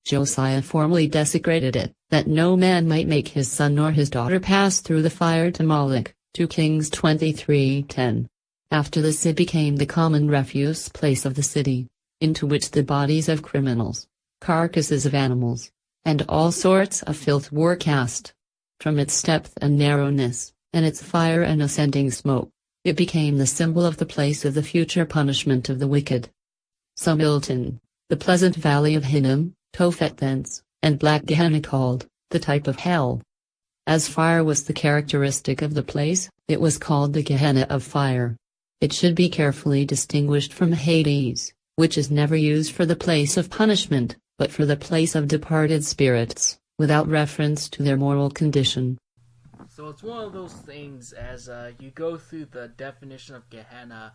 Josiah formally desecrated it, that no man might make his son nor his daughter pass through the fire to Moloch, 2 Kings 23:10. After this it became the common refuse place of the city, into which the bodies of criminals, carcasses of animals, and all sorts of filth were cast. From its depth and narrowness, and its fire and ascending smoke, it became the symbol of the place of the future punishment of the wicked. Milton, the pleasant valley of Hinnom, Tophet thence, and Black Gehenna called, the type of hell. As fire was the characteristic of the place, it was called the Gehenna of fire. It should be carefully distinguished from Hades, which is never used for the place of punishment, but for the place of departed spirits, without reference to their moral condition. So it's one of those things, as you go through the definition of Gehenna,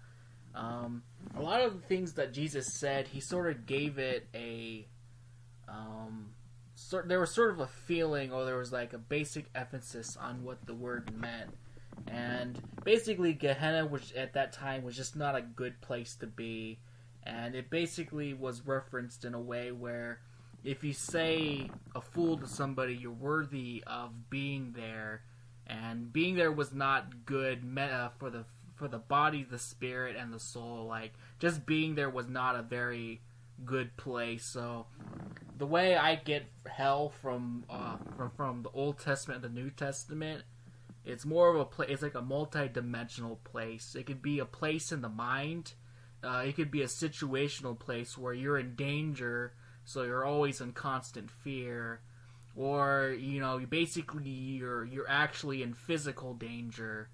a lot of the things that Jesus said, he sort of gave it a, there was sort of a feeling, or there was like a basic emphasis on what the word meant. And basically Gehenna, which at that time was just not a good place to be, and it basically was referenced in a way where if you say a fool to somebody, you're worthy of being there, and being there was not good for the body, the spirit, and the soul. Like, just being there was not a very good place. So the way I get hell from the Old Testament and the New Testament, it's more of a place. It's like a multi-dimensional place. It could be a place in the mind. It could be a situational place where you're in danger, so you're always in constant fear, or you're actually in physical danger,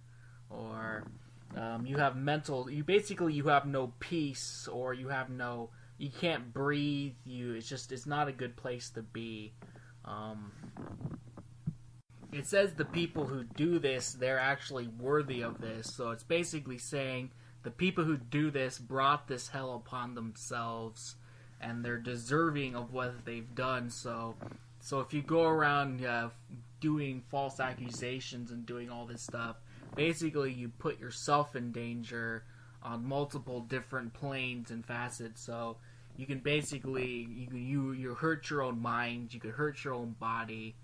or you have no peace, or you can't breathe. It's not a good place to be. It says the people who do this, they're actually worthy of this. So it's basically saying the people who do this brought this hell upon themselves, and they're deserving of what they've done. So if you go around doing false accusations and doing all this stuff, basically you put yourself in danger on multiple different planes and facets. So you can basically you hurt your own mind, you could hurt your own body,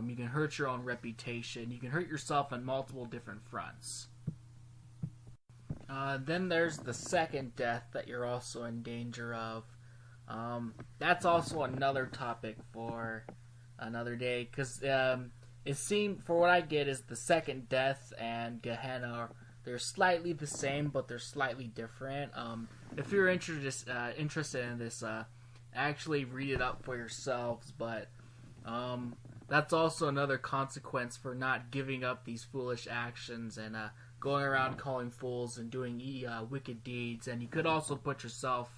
you can hurt your own reputation, you can hurt yourself on multiple different fronts. Then there's the second death that you're also in danger of. That's also another topic for another day, because it seemed, for what I get, is the second death and Gehenna, they're slightly the same, but they're slightly different. If you're interested in this, actually read it up for yourselves, but that's also another consequence for not giving up these foolish actions and going around calling fools and doing wicked deeds. And you could also put yourself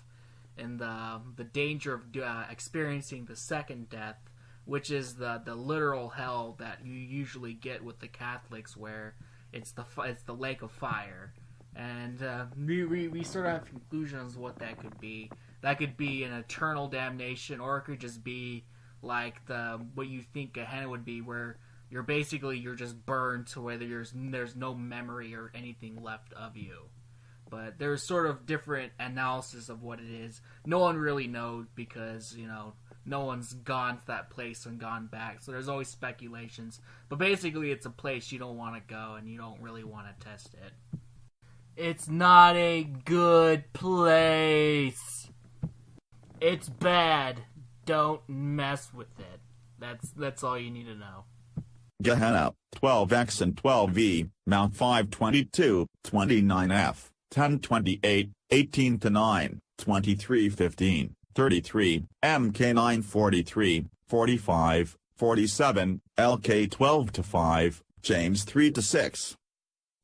in the danger of experiencing the second death, which is the literal hell that you usually get with the Catholics, where it's the lake of fire. And we sort of have conclusions of what that could be. That could be an eternal damnation, or it could just be like what you think Gehenna would be, where you're just burned to where there's no memory or anything left of you. But there's sort of different analysis of what it is. No one really knows, because no one's gone to that place and gone back, so there's always speculations. But basically it's a place you don't want to go, and you don't really want to test it. It's not a good place. It's bad. Don't mess with it. That's all you need to know. Gehenna, 12x and 12v, Mount 522, 29f, 1028, 18-9, 2315, 33, MK 943, 45, 47, LK 12-5, James 3-6.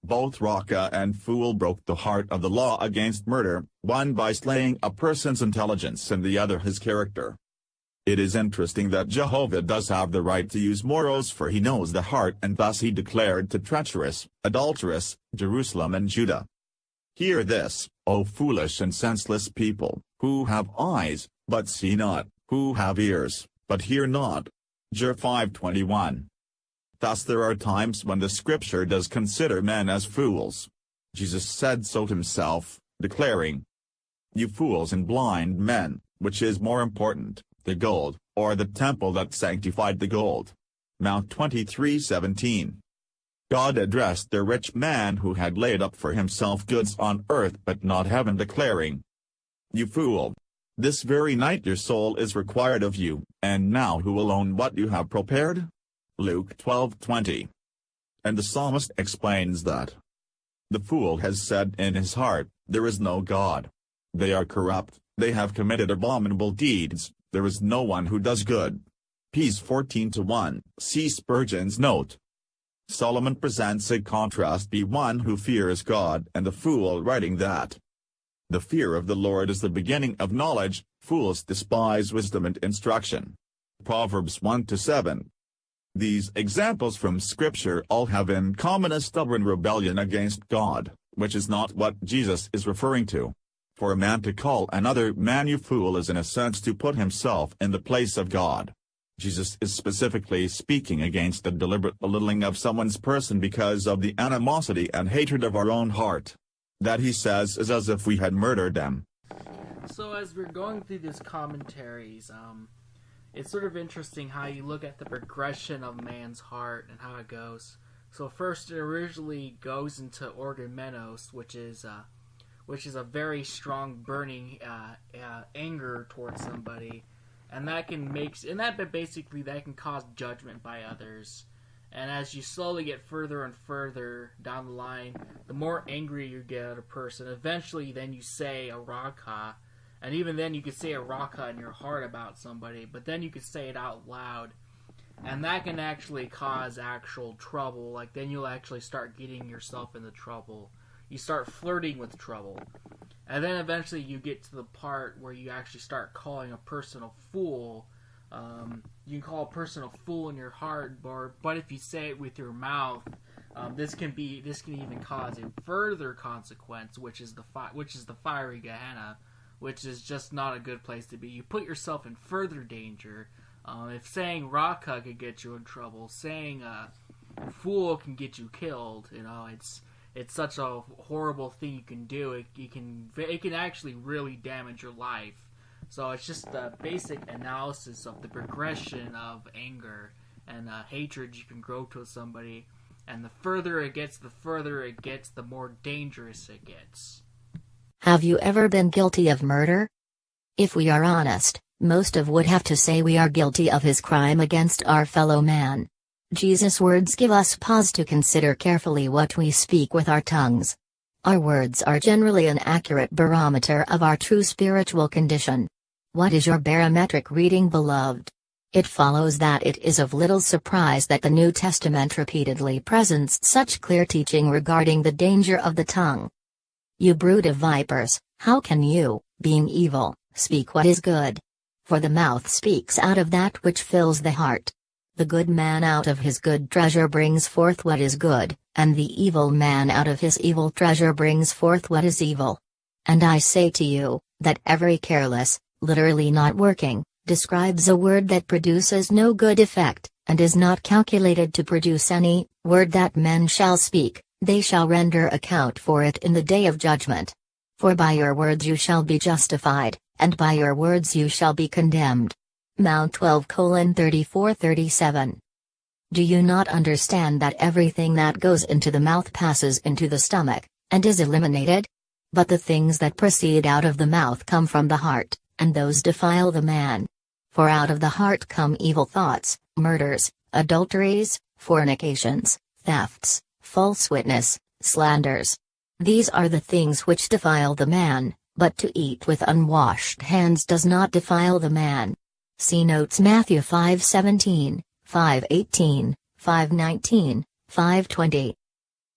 Both Raka and Fool broke the heart of the law against murder, one by slaying a person's intelligence and the other his character. It is interesting that Jehovah does have the right to use morals, for he knows the heart, and thus he declared to treacherous, adulterous, Jerusalem and Judah. Hear this, O foolish and senseless people, who have eyes, but see not, who have ears, but hear not. Jer 5:21. Thus there are times when the scripture does consider men as fools. Jesus said so himself, declaring, "You fools and blind men, which is more important, the gold, or the temple that sanctified the gold?" Mount 23:17. God addressed the rich man who had laid up for himself goods on earth but not heaven, declaring, "You fool! This very night your soul is required of you, and now who will own what you have prepared?" Luke 12:20. And the psalmist explains that the fool has said in his heart, "There is no God. They are corrupt, they have committed abominable deeds, there is no one who does good." Ps 14:1. See Spurgeon's note. Solomon presents a contrast be one who fears God and the fool, writing that the fear of the Lord is the beginning of knowledge, fools despise wisdom and instruction. Proverbs 1-7. These examples from Scripture all have in common a stubborn rebellion against God, which is not what Jesus is referring to. For a man to call another man you fool is in a sense to put himself in the place of God. Jesus is specifically speaking against the deliberate belittling of someone's person because of the animosity and hatred of our own heart. That, he says, is as if we had murdered them. So as we're going through these commentaries, it's sort of interesting how you look at the progression of man's heart and how it goes. So first, it originally goes into orgasmenos, which is a very strong burning anger towards somebody, and that can cause judgment by others. And as you slowly get further and further down the line, the more angry you get at a person. Eventually, then you say a raka, and even then you could say a raka in your heart about somebody, but then you could say it out loud. And that can actually cause actual trouble. Like, then you'll actually start getting yourself into trouble. You start flirting with trouble. And then eventually you get to the part where you actually start calling a person a fool. You can call a person a fool in your heart, but if you say it with your mouth, this can even cause a further consequence, which is the fiery Gehenna, which is just not a good place to be. You put yourself in further danger. If saying raka could get you in trouble, saying fool can get you killed. It's such a horrible thing you can do. It can actually really damage your life. So it's just the basic analysis of the progression of anger and hatred you can grow to somebody. And the further it gets, the more dangerous it gets. Have you ever been guilty of murder? If we are honest, most of would have to say we are guilty of his crime against our fellow man. Jesus' words give us pause to consider carefully what we speak with our tongues. Our words are generally an accurate barometer of our true spiritual condition. What is your barometric reading, beloved? It follows that it is of little surprise that the New Testament repeatedly presents such clear teaching regarding the danger of the tongue. You brood of vipers, how can you, being evil, speak what is good? For the mouth speaks out of that which fills the heart. The good man out of his good treasure brings forth what is good, and the evil man out of his evil treasure brings forth what is evil. And I say to you, that every careless, literally not working, describes a word that produces no good effect, and is not calculated to produce any word that men shall speak. They shall render account for it in the day of judgment. For by your words you shall be justified, and by your words you shall be condemned. Mount 12:34-37. Do you not understand that everything that goes into the mouth passes into the stomach, and is eliminated? But the things that proceed out of the mouth come from the heart, and those defile the man. For out of the heart come evil thoughts, murders, adulteries, fornications, thefts, false witness, slanders. These are the things which defile the man, but to eat with unwashed hands does not defile the man. See notes Matthew 5:17, 5:18, 5:19, 5:20.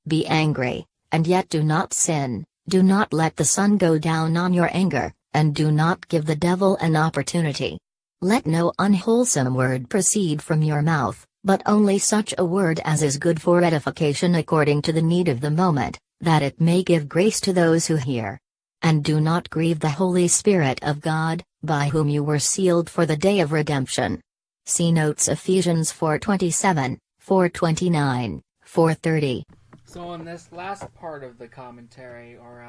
Be angry, and yet do not sin. Do not let the sun go down on your anger, and do not give the devil an opportunity. Let no unwholesome word proceed from your mouth, but only such a word as is good for edification according to the need of the moment, that it may give grace to those who hear. And do not grieve the Holy Spirit of God, by whom you were sealed for the day of redemption. See notes Ephesians 4:27, 4:29, 4:30. So in this last part of the commentary, or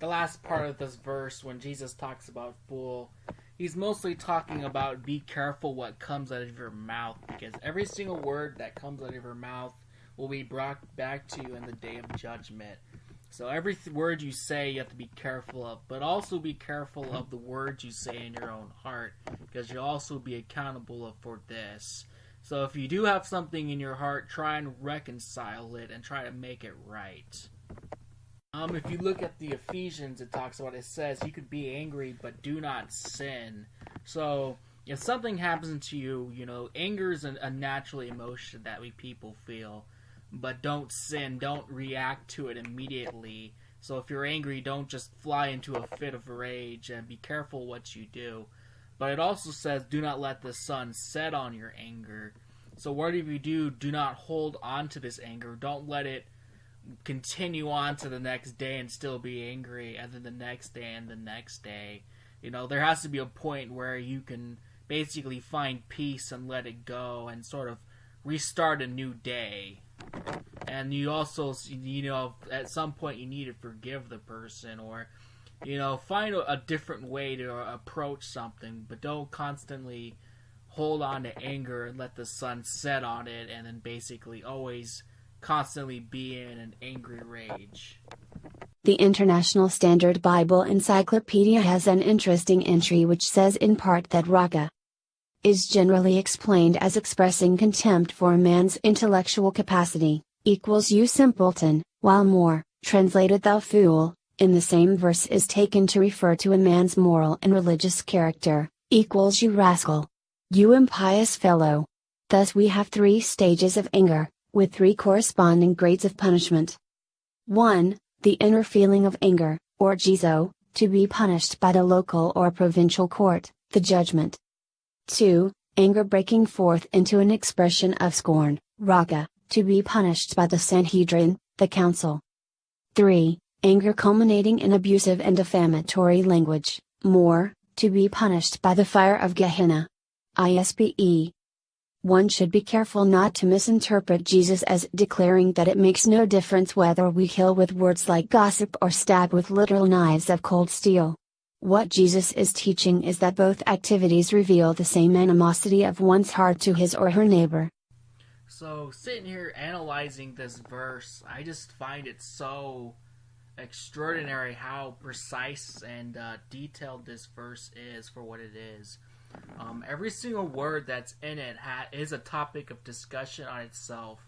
the last part of this verse, when Jesus talks about fool, he's mostly talking about be careful what comes out of your mouth, because every single word that comes out of your mouth will be brought back to you in the day of judgment. So every word you say you have to be careful of, but also be careful of the words you say in your own heart, because you'll also be accountable for this. So if you do have something in your heart, try and reconcile it and try to make it right. If you look at the Ephesians, it talks about, it says you could be angry, but do not sin. So if something happens to you, anger is a natural emotion that we people feel. But don't sin, don't react to it immediately. So if you're angry, don't just fly into a fit of rage, and be careful what you do. But it also says, do not let the sun set on your anger. So whatever you do, do not hold on to this anger. Don't let it continue on to the next day and still be angry, and then the next day and the next day. There has to be a point where you can basically find peace and let it go and sort of restart a new day. And you also, at some point you need to forgive the person, or, find a different way to approach something, but don't constantly hold on to anger and let the sun set on it, and then basically always constantly be in an angry rage. The International Standard Bible Encyclopedia has an interesting entry which says in part that raka is generally explained as expressing contempt for a man's intellectual capacity, equals you simpleton, while more, translated thou fool, in the same verse is taken to refer to a man's moral and religious character, equals you rascal, you impious fellow. Thus we have 3 stages of anger, with 3 corresponding grades of punishment. 1. The inner feeling of anger, or jizo, to be punished by the local or provincial court, the judgment. 2. Anger breaking forth into an expression of scorn, raga, to be punished by the Sanhedrin, the council. 3. Anger culminating in abusive and defamatory language, more, to be punished by the fire of Gehenna. ISBE. One should be careful not to misinterpret Jesus as declaring that it makes no difference whether we kill with words like gossip or stab with literal knives of cold steel. What Jesus is teaching is that both activities reveal the same animosity of one's heart to his or her neighbor. So, sitting here analyzing this verse, I just find it so extraordinary how precise and detailed this verse is for what it is. Every single word that's in it is a topic of discussion on itself.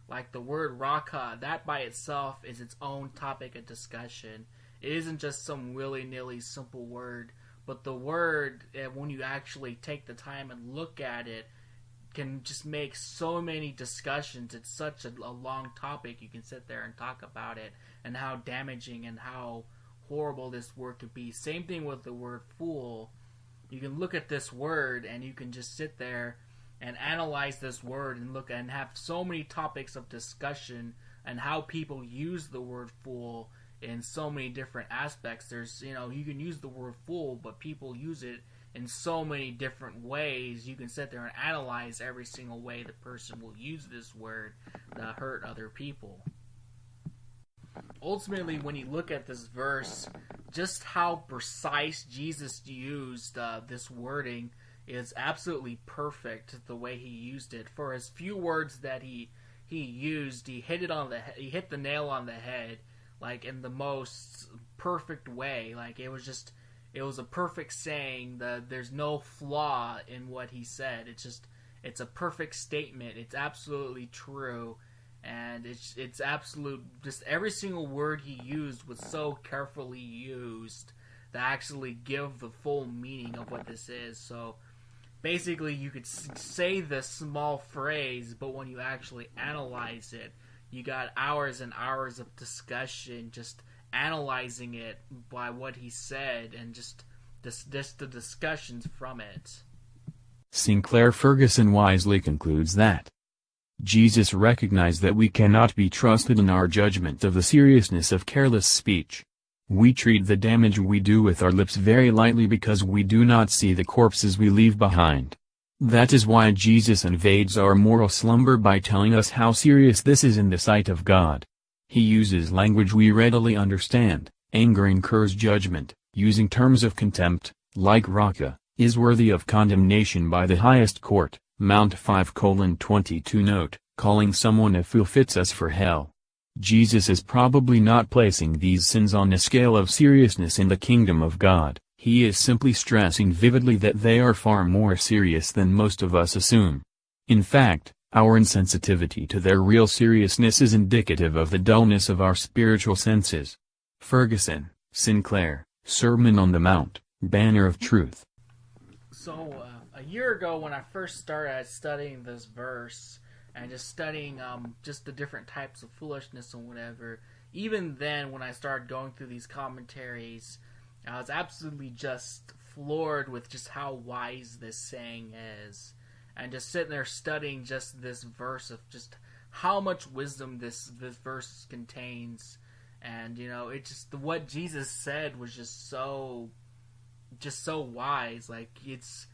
Like the word raka, that by itself is its own topic of discussion. It isn't just some willy-nilly simple word, but the word, when you actually take the time and look at it, can just make so many discussions. It's such a long topic. You can sit there and talk about it and how damaging and how horrible this word could be. Same thing with the word fool. You can look at this word and you can just sit there and analyze this word and look and have so many topics of discussion and how people use the word fool in so many different aspects. There's, you can use the word fool, but people use it in so many different ways. You can sit there and analyze every single way the person will use this word to hurt other people. Ultimately, when you look at this verse, just how precise Jesus used this wording is absolutely perfect. The way he used it, for as few words that he used, he hit the nail on the head, like in the most perfect way. Like it was a perfect saying. There's no flaw in what he said. It's a perfect statement. It's absolutely true. And it's absolute, just every single word he used was so carefully used to actually give the full meaning of what this is. So basically you could say this small phrase, but when you actually analyze it, you got hours and hours of discussion just analyzing it by what he said and just the discussions from it. Sinclair Ferguson wisely concludes that Jesus recognized that we cannot be trusted in our judgment of the seriousness of careless speech. We treat the damage we do with our lips very lightly because we do not see the corpses we leave behind. That is why Jesus invades our moral slumber by telling us how serious this is in the sight of God. He uses language we readily understand. Anger incurs judgment, using terms of contempt, like raka, is worthy of condemnation by the highest court. Mount 5:22 Note, calling someone a fool fits us for hell. Jesus is probably not placing these sins on a scale of seriousness in the kingdom of God. He is simply stressing vividly that they are far more serious than most of us assume. In fact, our insensitivity to their real seriousness is indicative of the dullness of our spiritual senses. Ferguson, Sinclair, Sermon on the Mount, Banner of Truth. So, a year ago when I first started studying this verse and just studying just the different types of foolishness and whatever, even then when I started going through these commentaries, I was absolutely just floored with just how wise this saying is. And just sitting there studying just this verse of just how much wisdom this verse contains. And, it just, what Jesus said was just so wise. Like, it's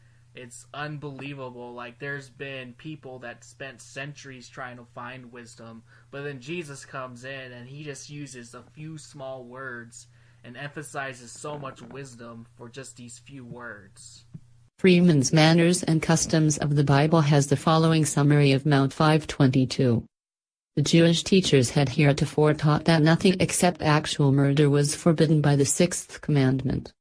unbelievable. Like, there's been people that spent centuries trying to find wisdom, but then Jesus comes in and he just uses a few small words and emphasizes so much wisdom for just these few words. Freeman's Manners and Customs of the Bible has the following summary of Mount 5:22. The Jewish teachers had heretofore taught that nothing except actual murder was forbidden by the sixth commandment.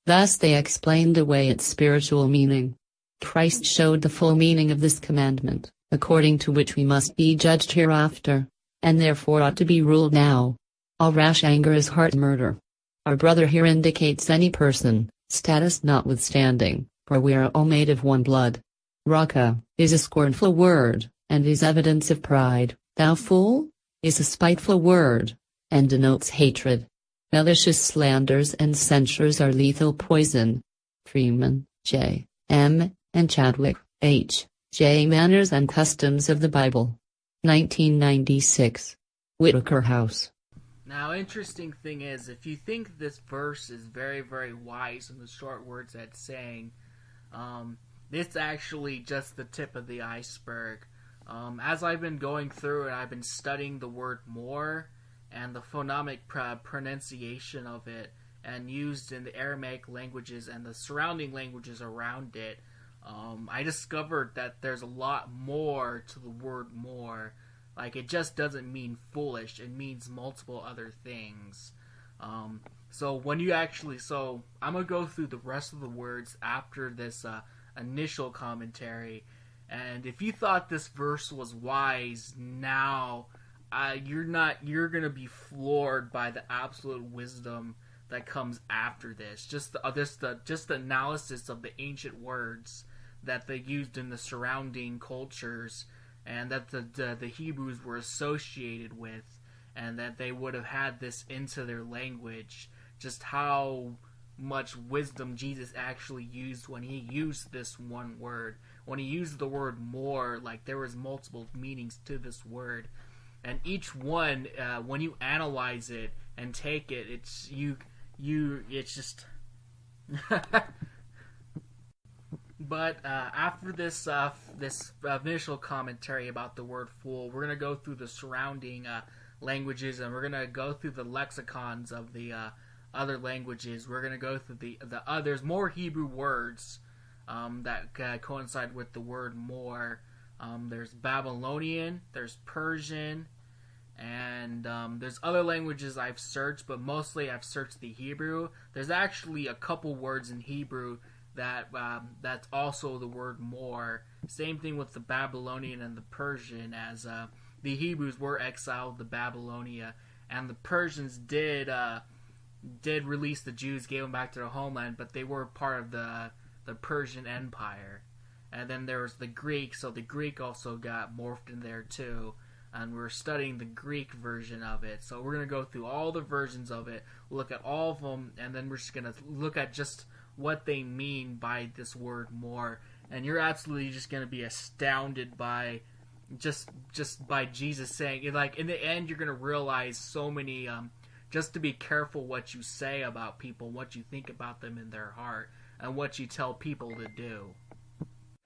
Thus they explained away its spiritual meaning. Christ showed the full meaning of this commandment, according to which we must be judged hereafter, and therefore ought to be ruled now. All rash anger is heart murder. Our brother here indicates any person, status notwithstanding, for we are all made of one blood. Raka is a scornful word, and is evidence of pride. Thou fool is a spiteful word, and denotes hatred. Malicious slanders and censures are lethal poison. Freeman, J. M., and Chadwick, H. J. Manners and Customs of the Bible. 1996. Whitaker House. Now, interesting thing is, if you think this verse is very, very wise in the short words that it's saying, it's actually just the tip of the iceberg. As I've been going through and I've been studying the word more and the phonemic pronunciation of it and used in the Aramaic languages and the surrounding languages around it, I discovered that there's a lot more to the word more. Like, it just doesn't mean foolish, it means multiple other things. So when you actually, I'm going to go through the rest of the words after this initial commentary. And if you thought this verse was wise, now you're gonna be floored by the absolute wisdom that comes after this. Just the analysis of the ancient words that they used in the surrounding cultures, and that the Hebrews were associated with, and that they would have had this into their language. Just how much wisdom Jesus actually used when he used this one word. When he used the word more, like, there was multiple meanings to this word, and each one, when you analyze it and take it, it's just. But after this initial commentary about the word fool, we're gonna go through the surrounding languages, and we're gonna go through the lexicons of the other languages. We're gonna go through the there's more Hebrew words that coincide with the word more. There's Babylonian, there's Persian, and there's other languages I've searched, but mostly I've searched the Hebrew. There's actually a couple words in Hebrew that's also the word more. Same thing with the Babylonian and the Persian, as the Hebrews were exiled to Babylonia, and the Persians did release the Jews, gave them back to their homeland, but they were part of the Persian Empire. And then there was the Greek, so the Greek also got morphed in there too, and we're studying the Greek version of it. So we're going to go through all the versions of it, look at all of them, and then we're just going to look at just what they mean by this word more. And you're absolutely just going to be astounded by just by Jesus saying it. Like, in the end, you're going to realize so many, just to be careful what you say about people, what you think about them in their heart, and what you tell people to do.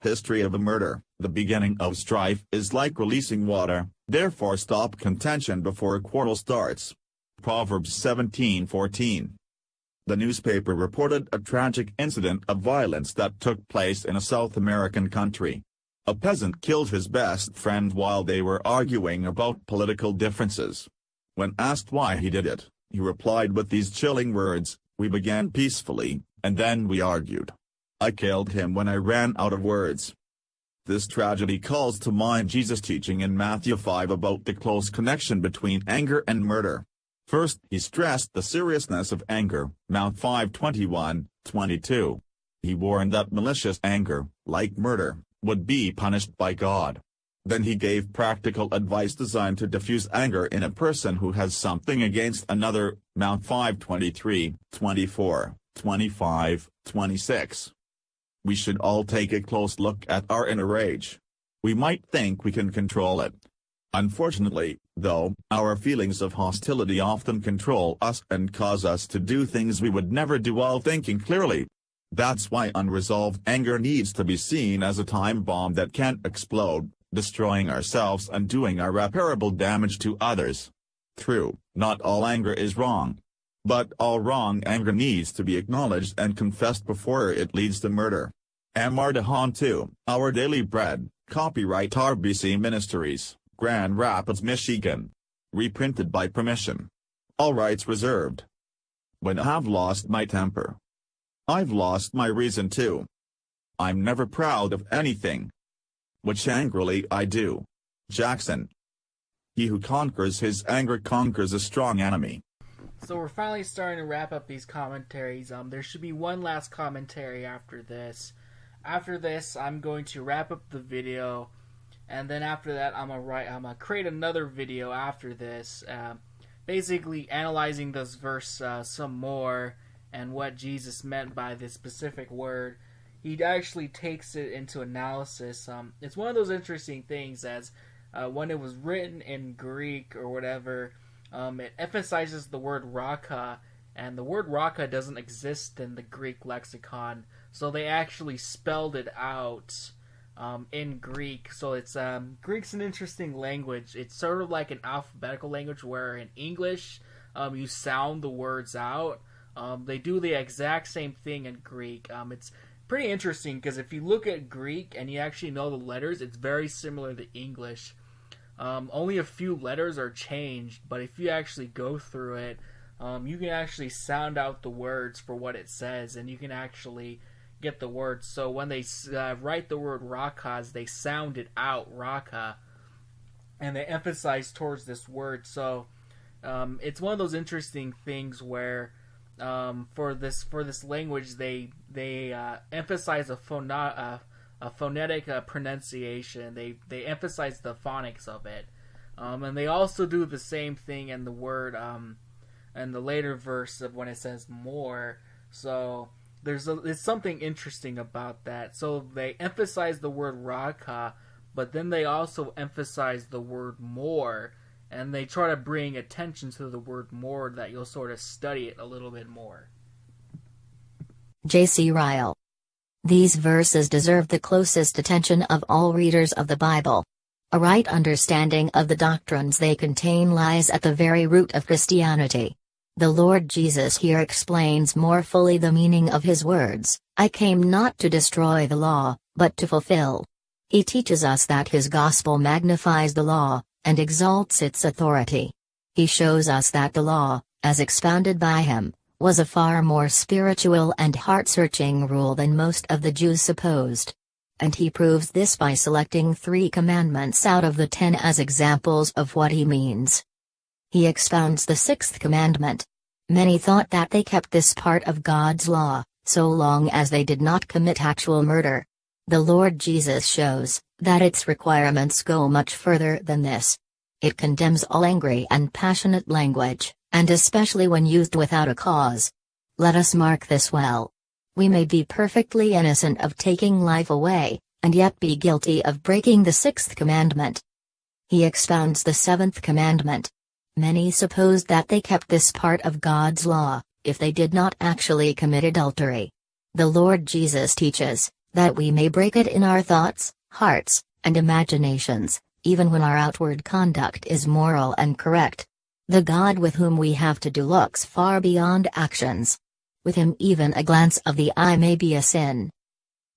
History of a murder. The beginning of strife is like releasing water, therefore stop contention before a quarrel starts. Proverbs 17:14. The newspaper reported a tragic incident of violence that took place in a South American country. A peasant killed his best friend while they were arguing about political differences. When asked why he did it, he replied with these chilling words, "We began peacefully, and then we argued. I killed him when I ran out of words." This tragedy calls to mind Jesus' teaching in Matthew 5 about the close connection between anger and murder. First, he stressed the seriousness of anger, Matthew 5:21-22. He warned that malicious anger, like murder, would be punished by God. Then he gave practical advice designed to diffuse anger in a person who has something against another, Matthew 5:23-24-25-26. We should all take a close look at our inner rage. We might think we can control it. Unfortunately, though, our feelings of hostility often control us and cause us to do things we would never do while thinking clearly. That's why unresolved anger needs to be seen as a time bomb that can't explode, destroying ourselves and doing irreparable damage to others. True, not all anger is wrong. But all wrong anger needs to be acknowledged and confessed before it leads to murder. M. R. Dehan 2, Our Daily Bread, copyright RBC Ministries. Grand Rapids, Michigan. Reprinted by permission. All rights reserved. When I've lost my temper, I've lost my reason too. I'm never proud of anything, which angrily I do. Jackson. He who conquers his anger conquers a strong enemy. So we're finally starting to wrap up these commentaries. There should be one last commentary after this. After this, I'm going to wrap up the video, and then after that, I'm gonna create another video after this, basically analyzing this verse some more and what Jesus meant by this specific word. He actually takes it into analysis. It's one of those interesting things as when it was written in Greek or whatever, it emphasizes the word raka, and the word raka doesn't exist in the Greek lexicon, so they actually spelled it out in Greek. So it's Greek's an interesting language. It's sort of like an alphabetical language where in English you sound the words out. They do the exact same thing in Greek. It's pretty interesting because if you look at Greek and you actually know the letters, it's very similar to English. Only a few letters are changed, but if you actually go through it, you can actually sound out the words for what it says, and you can actually get the words. So when they write the word rakas, they sound it out, raka, and they emphasize towards this word. So it's one of those interesting things where for this language, they emphasize a phonetic pronunciation. They emphasize the phonics of it, and they also do the same thing in the word in the later verse of when it says more. So there's something interesting about that. So they emphasize the word raka, but then they also emphasize the word more, and they try to bring attention to the word more that you'll sort of study it a little bit more. J.C. Ryle. These verses deserve the closest attention of all readers of the Bible. A right understanding of the doctrines they contain lies at the very root of Christianity. The Lord Jesus here explains more fully the meaning of his words, "I came not to destroy the law, but to fulfill." He teaches us that his gospel magnifies the law, and exalts its authority. He shows us that the law, as expounded by him, was a far more spiritual and heart-searching rule than most of the Jews supposed. And he proves this by selecting 3 commandments out of the 10 as examples of what he means. He expounds the 6th commandment. Many thought that they kept this part of God's law, so long as they did not commit actual murder. The Lord Jesus shows that its requirements go much further than this. It condemns all angry and passionate language, and especially when used without a cause. Let us mark this well. We may be perfectly innocent of taking life away, and yet be guilty of breaking the 6th commandment. He expounds the 7th commandment. Many supposed that they kept this part of God's law, if they did not actually commit adultery. The Lord Jesus teaches that we may break it in our thoughts, hearts, and imaginations, even when our outward conduct is moral and correct. The God with whom we have to do looks far beyond actions. With him even a glance of the eye may be a sin.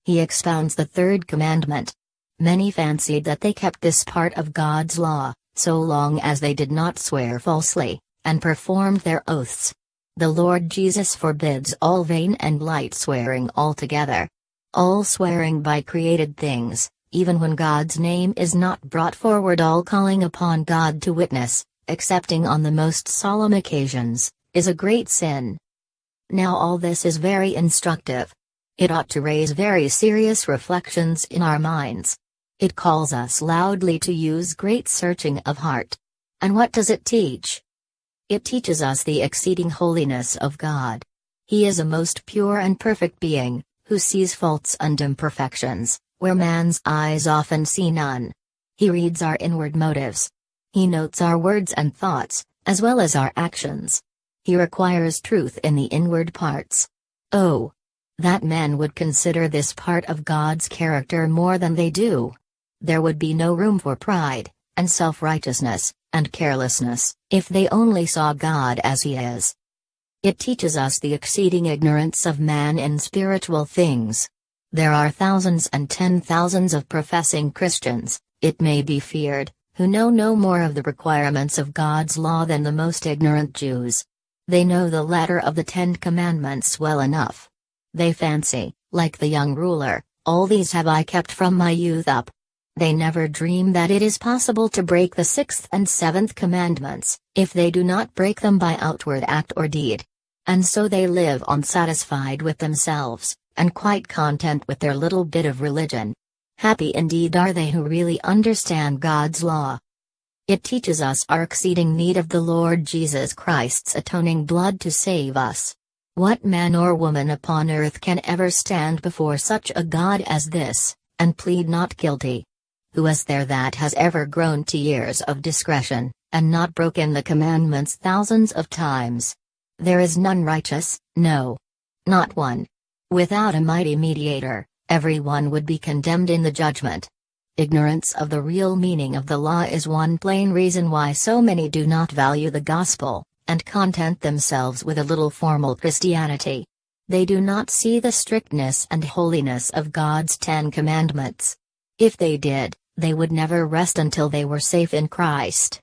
He expounds the 3rd commandment. Many fancied that they kept this part of God's law, so long as they did not swear falsely, and performed their oaths. The Lord Jesus forbids all vain and light swearing altogether. All swearing by created things, even when God's name is not brought forward, all calling upon God to witness, excepting on the most solemn occasions, is a great sin. Now all this is very instructive. It ought to raise very serious reflections in our minds. It calls us loudly to use great searching of heart. And what does it teach? It teaches us the exceeding holiness of God. He is a most pure and perfect being, who sees faults and imperfections, where man's eyes often see none. He reads our inward motives. He notes our words and thoughts, as well as our actions. He requires truth in the inward parts. Oh, that men would consider this part of God's character more than they do. There would be no room for pride, and self-righteousness, and carelessness, if they only saw God as he is. It teaches us the exceeding ignorance of man in spiritual things. There are thousands and 10,000s of professing Christians, it may be feared, who know no more of the requirements of God's law than the most ignorant Jews. They know the letter of the 10 Commandments well enough. They fancy, like the young ruler, all these have I kept from my youth up. They never dream that it is possible to break the 6th and 7th commandments, if they do not break them by outward act or deed. And so they live on satisfied with themselves, and quite content with their little bit of religion. Happy indeed are they who really understand God's law. It teaches us our exceeding need of the Lord Jesus Christ's atoning blood to save us. What man or woman upon earth can ever stand before such a God as this, and plead not guilty? Who is there that has ever grown to years of discretion, and not broken the commandments thousands of times? There is none righteous, no. Not one. Without a mighty mediator, everyone would be condemned in the judgment. Ignorance of the real meaning of the law is one plain reason why so many do not value the gospel, and content themselves with a little formal Christianity. They do not see the strictness and holiness of God's 10 commandments. If they did, they would never rest until they were safe in Christ.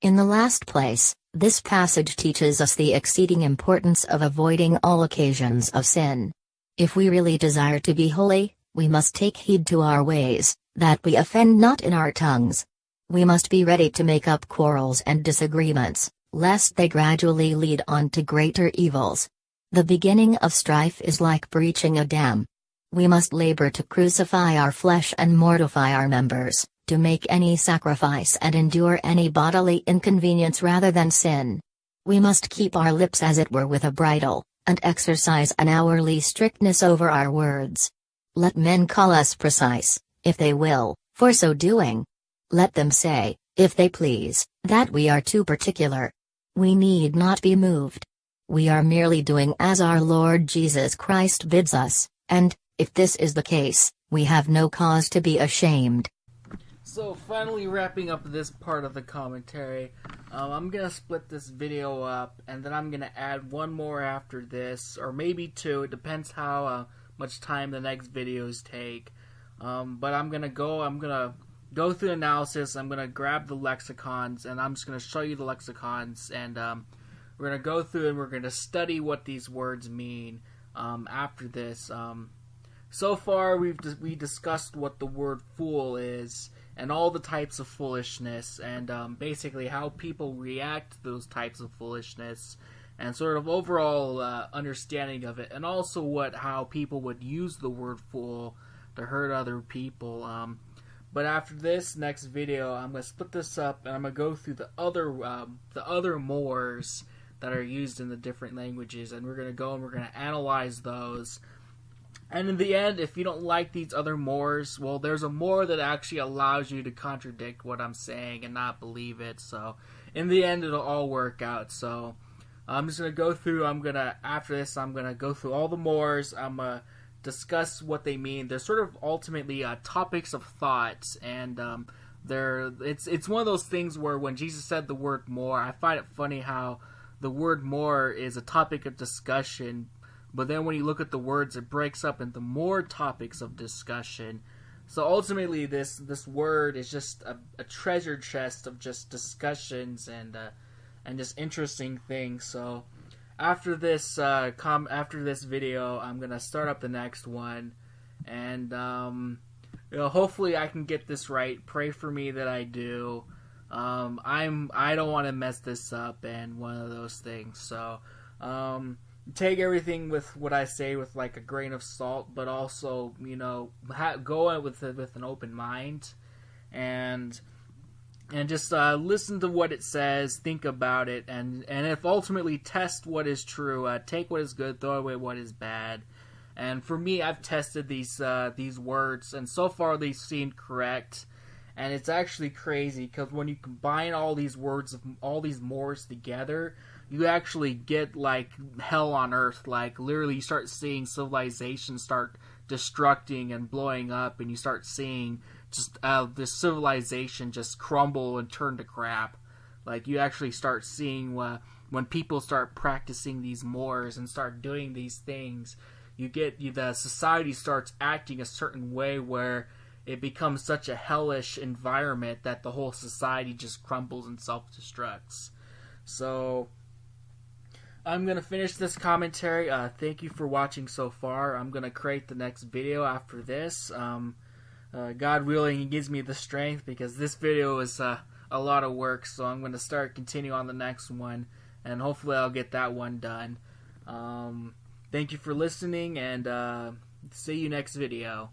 In the last place, this passage teaches us the exceeding importance of avoiding all occasions of sin. If we really desire to be holy, we must take heed to our ways, that we offend not in our tongues. We must be ready to make up quarrels and disagreements, lest they gradually lead on to greater evils. The beginning of strife is like breaching a dam. We must labor to crucify our flesh and mortify our members, to make any sacrifice and endure any bodily inconvenience rather than sin. We must keep our lips as it were with a bridle, and exercise an hourly strictness over our words. Let men call us precise, if they will, for so doing. Let them say, if they please, that we are too particular. We need not be moved. We are merely doing as our Lord Jesus Christ bids us, and, if this is the case, we have no cause to be ashamed. So finally wrapping up this part of the commentary, I'm going to split this video up, and then I'm going to add one more after this, or maybe two, it depends how much time the next videos take. But I'm going to go through analysis, I'm going to grab the lexicons, and I'm just going to show you the lexicons, and we're going to go through and we're going to study what these words mean after this. So far we discussed what the word fool is, and all the types of foolishness, and basically how people react to those types of foolishness, and sort of overall understanding of it, and also how people would use the word fool to hurt other people. But after this next video, I'm going to split this up, and I'm going to go through the other mores that are used in the different languages, and we're going to go and we're going to analyze those. And in the end, if you don't like these other mores, well, there's a more that actually allows you to contradict what I'm saying and not believe it. So in the end, it'll all work out. So I'm just going to go through, after this, I'm going to go through all the mores. I'm going to discuss what they mean. They're sort of ultimately topics of thought, and it's one of those things where when Jesus said the word more, I find it funny how the word more is a topic of discussion, but then when you look at the words, it breaks up into more topics of discussion. So ultimately, this word is just a treasure chest of just discussions and just interesting things. So after this video, I'm gonna start up the next one, and hopefully I can get this right. Pray for me that I do. I don't want to mess this up, and one of those things. So take everything with what I say with like a grain of salt, but also go in with an open mind, and just listen to what it says, think about it, and if ultimately test what is true, take what is good, throw away what is bad. And for me, I've tested these words, and so far they seem correct. And it's actually crazy because when you combine all these words, all these mores together, you actually get like hell on earth. Like literally, you start seeing civilizations start destructing and blowing up, and you start seeing just this civilization just crumble and turn to crap. Like you actually start seeing when people start practicing these mores and start doing these things, the society starts acting a certain way where it becomes such a hellish environment that the whole society just crumbles and self-destructs. So I'm going to finish this commentary. Thank you for watching so far. I'm going to create the next video after this. God willing, He gives me the strength, because this video is a lot of work, so I'm going to continue on the next one, and hopefully I'll get that one done. Thank you for listening, and see you next video.